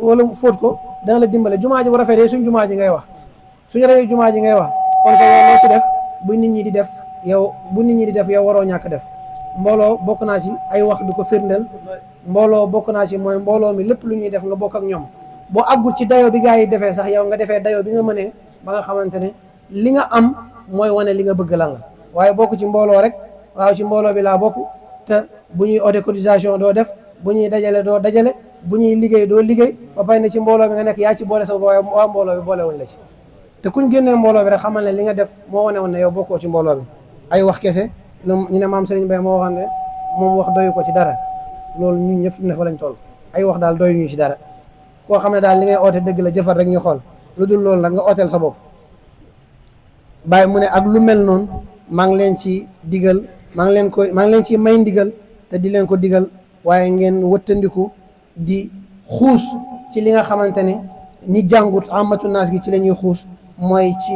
wala fóot ko dana la dimbale jumaa ji bu rafetee suñ jumaa ji ngay wax suñu rawee jumaa ji ngay wax kon ko yow loo ci def bu nit ñi di def yow waroo ñàkk def mbooloo bokk naa ci ay wax du ko firndeel mbooloo bokk naa ci mooy mbooloo mi lépp lu ñuy def nga bokk ak ñoom boo àggul ci dayoo bi gaa yi defee sax yow nga defee dayoo bi nga mënee ba nga xamante ne li nga am mooy wane li nga bëgg lan la waaye bokk ci mbooloo rek waaw ci mbooloo bi laa bokk te bu ñuy oote cotisation doo def bu ñuy dajale doo dajale bu ñuy liggéey doo liggéey ba pay ne ci mbooloo bi nga nekk yaa ci boole sa waaye waa mbooloo bi boole wuñ la ci te kuñ génnee mbooloo bi rek xamal ne li nga def moo wane woon ne yow bokkoo ci mbooloo bi ay wax kese ñu ne maam Serigne Baye moo waxoon ne moom wax doyu ko ci dara loolu ñun ñëpp ne fa lañ toll ay wax daal doyu ñu ci dara koo xam ne daal li ngay oote dëgg la jëfal rek ñu xool lu dul loolu nag nga ooteel sa bopp Baye mu ne ak lu mel noonu maa ngi leen ci digal maa ngi leen ci may ndigal te di leen ko digal waaye ngeen wëttandiku di xuus ci li nga xamante ne ñi jàngut amatu naas gi ci la ñuy xuus mooy ci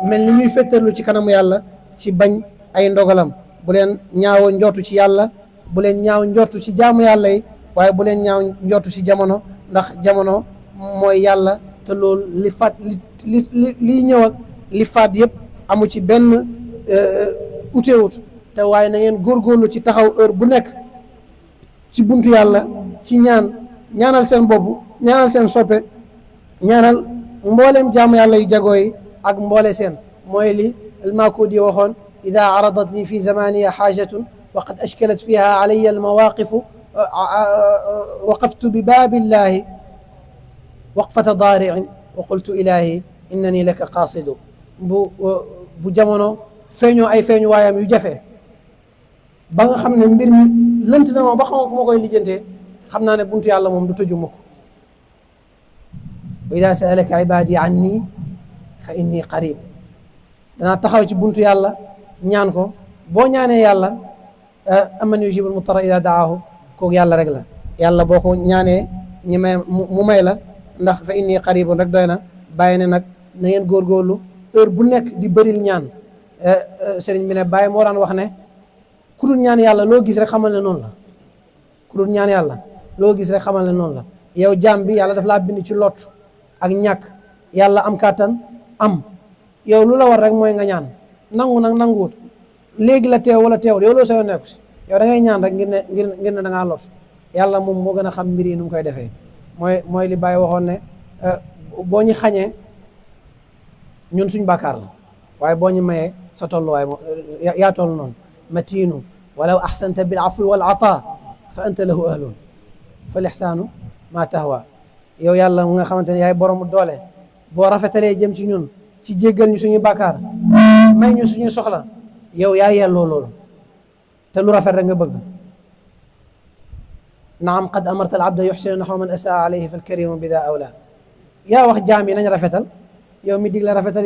mel ni ñuy fetterlu ci kanamu yàlla ci bañ ay ndogalam bu leen ñaaw njortu ci yàlla bu leen ñaaw njortu ci jaamu yàlla yi waaye bu leen ñaaw njortu ci jamono ndax jamono mooy yàlla te loolu li faat li ñëw ak li faat yëpp amu ci benn utewut te waaye na ngeen góorgóorlu ci taxaw heure bu nekk ci buntu yàlla ci ñaanal seen bopp ñaanal seen soppe ñaanal mbooleem jaamu yàlla yu jagoo yi ak mboole seen mooy li almaakudi waxoon ida aradat li fi zamaniya xaajatun wa qad ashkalat fiha alaya almawaqifu waqaftu bi baabillahi waqfata daariin wa qultu ilahi innani laka qaasidu bu jamono feeñoo ay feeñu waayam yu jafe ba nga xam ne mbir mi lënt na ma ba xamoo fu ma koy lijjantee xam naa ne buntu yàlla moom du tëju mukk wa ida saalaka ibadi anni fa inni qarib danaa taxaw ci buntu yàlla ñaan ko boo ñaanee yàlla amman yujibul mutarra ida daahu kooku yàlla rek la yàlla boo ko ñaanee ñi may mu may la ndax fa inni qaribun rek doy na bàyyi ne nag na ngeen góorgóorlu heure bu nekk di bëril ñaan sëriñ bi ne bàyyi moo daan wax ne ku dul ñaan yàlla loo gis rek xamal ne noonu la ku dul ñaan yàlla loo gis rek xamal ne noonu la yow jaam bi yàlla daf laa bind ci lot ak ñàkk yàlla am kàttan am yow lu la war rek mooy nga ñaan nangu nag nanguwut léegi la teew wala teewul yow loo sa yoon nekku si yow da ngay ñaan rek ngir ne da ngaa lot yàlla moom moo gën a xam mbir yi nu mu koy defee mooy li Baye waxoon ne boo ñu xañee ñun suñ bàkkaar la waaye boo ñu mayee sa tolluwaay yaa toll noonu matiinu walaw axsanta bil afwi wal ata fa anta lahu ahlun fa lixsaanu maa tahwa yow yàlla mu nga xamante ne yaay boromu doole boo rafetalee jëm ci ñun ci jéggal ñu suñu bàkkaar may ñu suñu soxla yow yaa yelloo loolu te lu rafet rek nga bëgg naam qad amarta al abda yuxsinu naxwa man asaa alayhi fal karimu bida awla yaa wax jaam yi nañ rafetal yow mi digle rafetal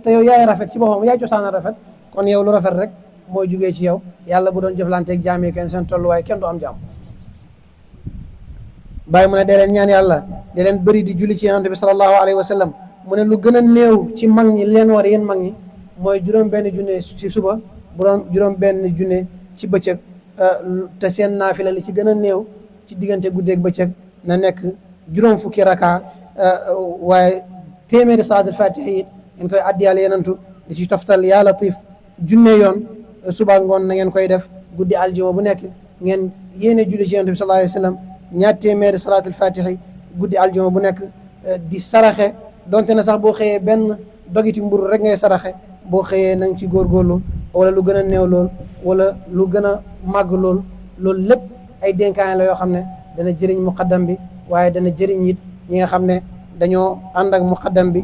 te yow yaay rafet ci boppam yaay cosaana rafet kon yow lu rafet rek mooy jugee ci yow yàlla bu doon jëflanteeg jaam yi kenn seen tolluwaay kenn du am jaam bàyyi mu ne dee leen ñaan yàlla dee leen bëri di julli ci yonent bi sallallahu alayhi wa sallam mu ne lu gën a néew ci mag ñi leen war yéen mag ñi mooy juróom benn junne ci suba bu doon juróom benn junne ci bëccëg te seen naafila li ci gën a néew ci diggante guddeeg bëccëg na nekk juróom fukki raka waaye téeméeri salaatul fatiha yi ngeen koy addiyal yenantu di ci toftal yaa latif junne yoon suba ngoon na ngeen koy def guddi aljuma bu nekk ngeen yéene julli ci yonent bi sallallahu alayhi wa sallam ñaar téeméeri salaatul fatiha guddi aljuma bu nekk di saraxe donte na sax boo xëyee benn dogiti mburu rek ngay saraxe boo xëyee na nga ci góorgóorlu wala lu gën a néew lool wala lu gën a màgg lool loolu lépp ay dénkaan la yoo xam ne dana jëriñ muqaddam bi waaye dana jëriñ it ñi nga xam ne dañoo ànd ak muqaddam bi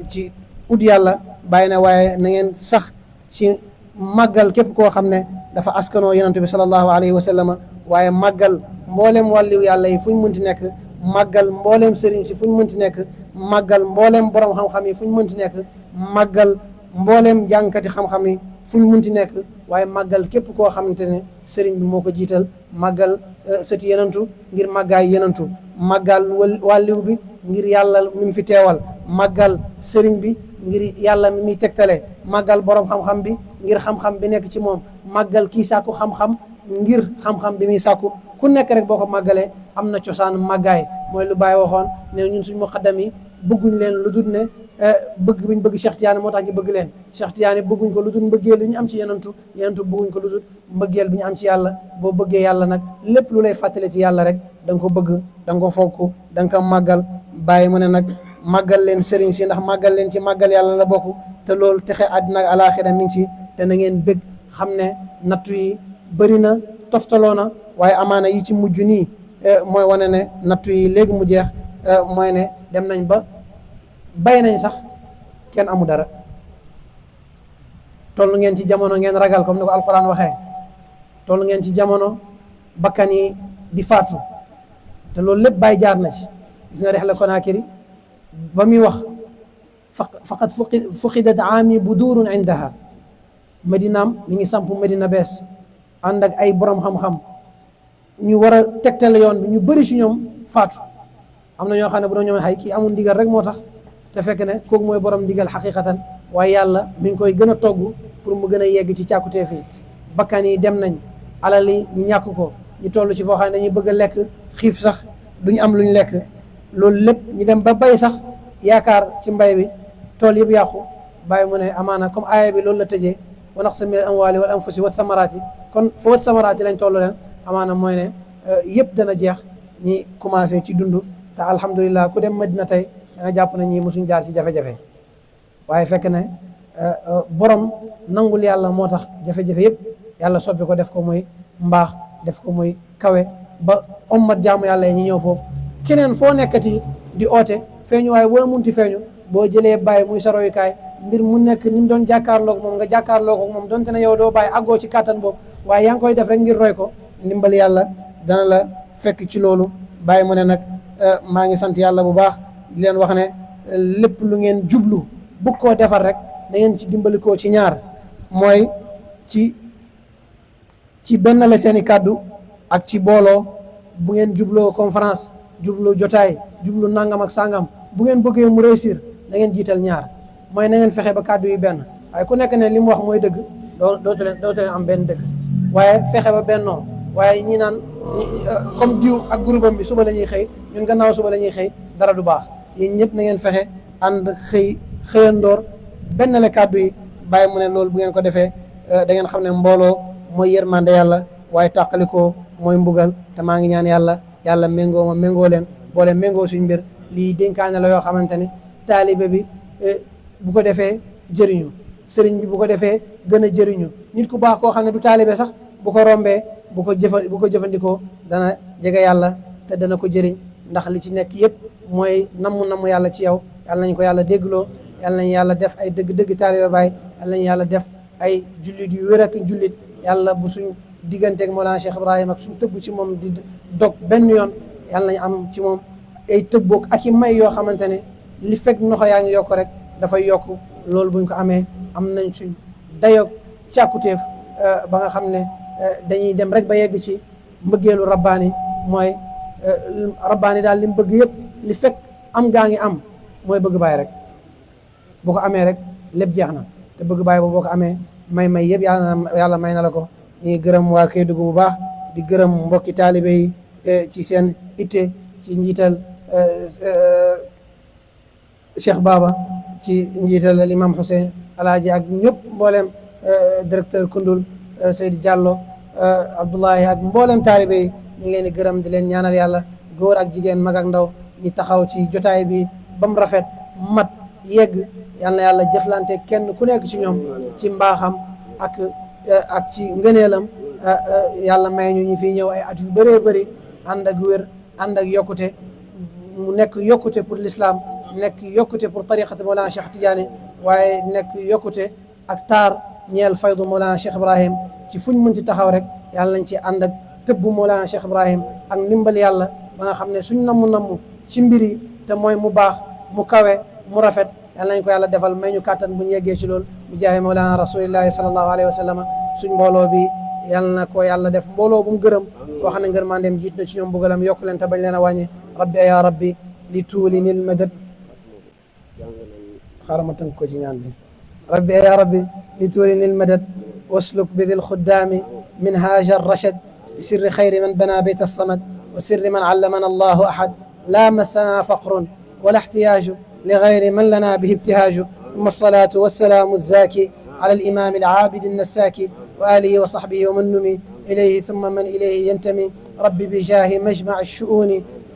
ci ut yàlla bàyyi na waaye na ngeen sax ci màggal képp koo xam ne dafa askanoo yonent bi sallallahu alayhi wa sallam waaye màggal mboolem wàlliw yàlla yi fu ñu mënti nekk màggal mboolem sëriñ si fu ñu mënti nekk màggal mboolem borom xam-xam yi fu ñu mënti nekk màggal mboolem jàngkati xam-xam yi fu ñu mënti nekk waaye màggal képp koo xamante ne sëriñ bi moo ko jiital màggal sëti yenantu ngir màggaay yenantu màggal wàlliw bi ngir yàlla mi mu fi teewal màggal sëriñ bi ngir yàlla mi muy tegtale màggal borom xam-xam bi ngir xam-xam bi nekk ci moom màggal kii sàkku xam-xam ngir xam-xam bi muy sàkku ku nekk rek boo ko màggalee am na cosaan màggaay mooy lu Baye waxoon ne ñun suñu muqaddam yi bëgguñ leen lu dul ne bëgg biñ bëgg Cheikh Tidiane moo tax ñu bëgg leen Cheikh Tidiane bëgguñ ko lu dul mbëggeel li ñu am ci yenantu bëgguñ ko lu dul mbëggeel bi ñu am ci yàlla boo bëggee yàlla nag lépp lu lay fàttale ci yàlla rek da nga ko bëgg da nga ko fonk da nga ko màggal Baye mu ne nag màggal leen sëriñ si ndax màggal leen ci màggal yàlla la bokk te loolu texe àddina ak alaaxira mi ngi ci te na ngeen bëgg xam ne nattu yi bëri na toftaloo na waaye amaana yi ci mujj nii mooy wane ne nattu yi léegi mu jeex mooy ne dem nañ ba bay nañ sax kenn amu dara toll ngeen ci jamono ngeen ragal comme ni ko alquran waxee toll ngeen ci jamono bakkan yi di faatu te loolu lépp bàyyi jaar na ci gis nga Rihla Konakri ba muy wax faqad fuqidat aami budurun indaha Medinaam mi ngi samp Medina bees ànd ak ay borom xam-xam ñu war a tegtal yoon bi ñu bëri si ñoom faatu am na ñoo xam ne bu doon ñoom xay kii amul ndigal rek moo tax te fekk ne kooku mooy borom ndigal xaqiqatan waaye yàlla mi ngi koy gën a togg pour mu gën a yegg ci càkkuteef yi bakkan yi dem nañ alal yi ñu ñàkk ko ñu toll ci foo xam ne dañuy bëgg a lekk xiif sax duñu am luñ lekk loolu lépp ñu dem ba bay sax yaakaar ci mbay bi tool yëpp yàqu bàyyi mu ne amaana comme aaya bi loolu la tëjee wa naqsin min al amwali wal anfusi wa thamaraati kon fa wa thamaraati lañ toll leen amaana mooy ne yëpp dana jeex ñi commencé ci dund te alhamdulilah ku dem Madina tey da nga jàpp ne ñii mosuñ jaar ci jafe-jafe waaye fekk ne borom nangul yàlla moo tax jafe-jafe yëpp yàlla soppi ko def ko muy mbaax def ko muy kawe ba ommat jaamu yàlla yi ñi ñëw foofu keneen foo nekkati di oote feeñu waaye wala munti feeñu boo jëlee bàyyi muy sa royukaay mbir mu nekk ni mu doon jàkkaarloog moom nga jàkkaarloog moom donte ne yow doo bàyyi àggoo ci kàttan boobu waaye yaa ngi koy def rek ngir roy ko ndimbal yàlla dana la fekk ci loolu bàyyi mu ne nag maa ngi sant yàlla bu baax di leen wax ne lépp lu ngeen jublu bëgg koo defar rek na ngeen ci dimbalikoo ci ñaar mooy ci benn la seeni kàddu ak ci booloo bu ngeen jubloo conférence jublu jotaay jublu nangam ak sangam bu ngeen bëggee mu réussir na ngeen jiital ñaar mooy na ngeen fexe ba kàddu yi benn waaye ku nekk ne li mu wax mooy dëgg dootu leen am benn dëgg waaye fexe ba bennoo waaye ñi naan comme diw ak groupam bi suba la ñuy xëy ñun gannaaw suba la ñuy xëy dara du baax yéen ñëpp na ngeen fexe ànd xëyandoor benn la kàddu yi bàyyi mu ne loolu bu ngeen ko defee da ngeen xam ne mbooloo mooy yërmande yàlla waaye tàqalikoo mooy mbugal te maa ngi ñaan yàlla méngoo ma méngoo leen boole méngoo suñ mbir lii dénkaane la yoo xamante ne taalibe bi bu ko defee jëriñu sëriñ bi bu ko defee gën a jëriñu nit ku baax koo xam ne du taalibe sax bu ko rombee bu ko jëfandikoo dana jege yàlla te dana ko jëriñ ndax li ci nekk yëpp mooy namm yàlla ci yow yàlla nañ ko yàlla déggloo yàlla nañ yàlla def ay dëgg-dëgg taalibe baay yàlla nañ yàlla def ay jullit yu wér ak jullit yàlla bu suñ digganteeg Mawlana Cheikh Ibrahim ak suñ tëbb ci moom di dog benn yoon yàlla nañ am ci moom ay tëbboog ak i may yoo xamante ne li fekk noxo yaa ngi yokk rek dafay yokk loolu buñ ko amee am nañ suñ dayoog càkkutéef ba nga xam ne dañuy dem rek ba yegg ci mbëggeelu rabbaani mooy rabbaani daal li mu bëgg yëpp li fekk am gaa ngi am mooy bëgg baay rek bu ko amee rek lépp jeex na te bëgg baay boo ko amee may yëpp yàlla may na la ko ñu ngi gërëm waa Kédougou bu baax di gërëm mbokki taalibe yi ci seen itte ci njiital Cheikh Baba ci njiital al imam Hussein alaaji ak ñëpp mboolem directeur Koundoul Seydi Diallo Abdoulaye ak mboolem taalibe yi ñu ngi leen di gërëm di leen ñaanal yàlla góor ak jigéen mag ak ndaw ñi taxaw ci jotaay bi ba mu rafet mat yegg yal na yàlla jëflante kenn ku nekk ci ñoom ci mbaaxam ak ci ngëneelam yàlla may ñu fi ñëw ay at yu bëree bëri ànd ak wér ànd ak yokkute mu nekk yokkute pour l'islam nekk yokkute pour tariqat Mawlana Cheikh Tidiane waaye nekk yokkute ak taar ñeel faydu Mawlana Cheikh Ibrahim ci fuñ mënti taxaw rek yàlla nañ ci ànd ak tëbbu Mawlana Cheikh Ibrahim ak ndimbal yàlla ba nga xam ne suñ namm ci mbiri te mooy mu baax mu kawe mu rafet yàlla nañ ko yàlla defal may ñu kàttan bu ñu yeggee ci loolu bi jaahi Mawlana rasulillahi sallallahu alayhi wa sallam suñ mbooloo bi yàlla na ko yàlla def mbooloo bu mu gërëm koo xam ne ngërmandeem jiit na ci ñoom bugalam yokk leen te bañ leen a wàññi rabbi ya rabbi li tuuli nil madad xaaral ma tënk ko ci ñaan bi rabbi ya rabbi li tuuli nil madad wasluk bi dil xuddaami minhaaj arrachad بسر خير من بنى بيت الصمد وسر من علمنا الله أحد لا مسنا فقر ولا احتياج لغير من لنا به ابتهاج ثم الصلاة والسلام الزاكي على الإمام العابد النساكي وآله وصحبه ومن نمي إليه ثم من إليه ينتمي ربي بجاه مجمع الشؤون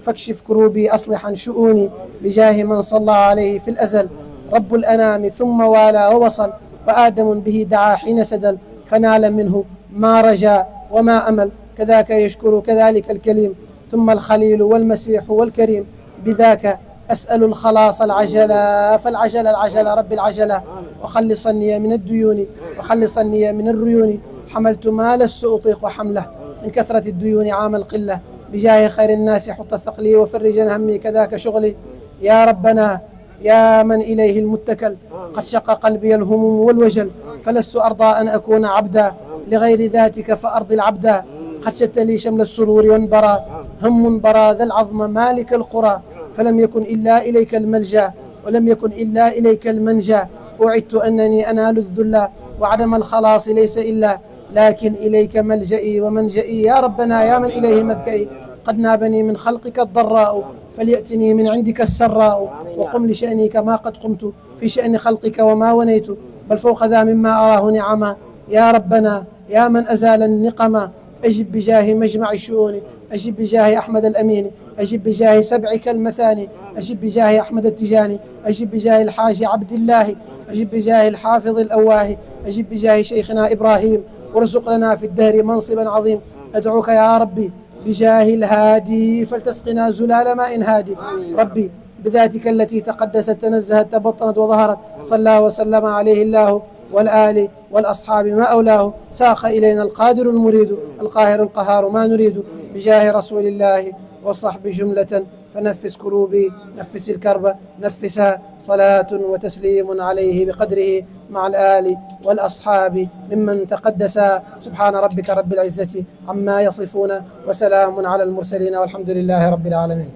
فاكشف كروبي أصلحا شؤوني بجاه من صلى عليه في الأزل رب الأنام ثم والى ووصل وآدم به دعا حين سدل فنال منه ما رجا وما أمل كذاك يشكر كذلك الكليم ثم الخليل والمسيح والكريم بذاك أسأل الخلاص العجلة فالعجلة العجلة رب العجلة وخلصني من الديون وخلصني من الريون حملت ما لست أطيق حمله من كثرة الديون عام القلة بجاه خير الناس حط ثقلي وفرجا همي كذاك شغلي يا ربنا يا من إليه المتكل قد شق قلبي الهموم والوجل فلست أرضى أن أكون عبدا لغير ذاتك فأرضي العبدا قد شت لي شمل السرور وانبرى هم برى ذا العظم مالك القرى فلم يكن إلا إليك الملجأ ولم يكن إلا إليك المنجا أعدت أنني أنال الذل وعدم الخلاص ليس إلا لكن إليك ملجئي ومنجئي يا ربنا يا من إليه مذكئي قد نابني من خلقك الضراء فليأتني من عندك السراء وقم لشأني كما قد قمت في شأن خلقك وما ونيت بل فوق ذا مما أراه نعما يا ربنا يا من أزال النقما أجب بجاه مجمع الشؤون أجب بجاه أحمد الأمين أجب بجاه سبعك المثاني أجب بجاه أحمد التجاني أجب بجاه الحاج عبد الله أجب بجاه الحافظ الأواه أجب بجاه شيخنا إبراهيم وارزق لنا في الدهر منصبا عظيم أدعوك يا ربي بجاه الهادي فلتسقنا زلال ماء هادي ربي بذاتك التي تقدست تنزهت تبطنت وظهرت صلى وسلم عليه الله والآل والأصحاب ما أولاه ساق إلينا القادر المريد القاهر القهار ما نريد بجاه رسول الله والصحب جملة فنفس كروبي نفس الكرب نفسها. صلاة وتسليم عليه بقدره مع الآل والأصحاب ممن تقدسا. سبحان ربك رب العزة عما يصفون وسلام على المرسلين والحمد لله رب العالمين.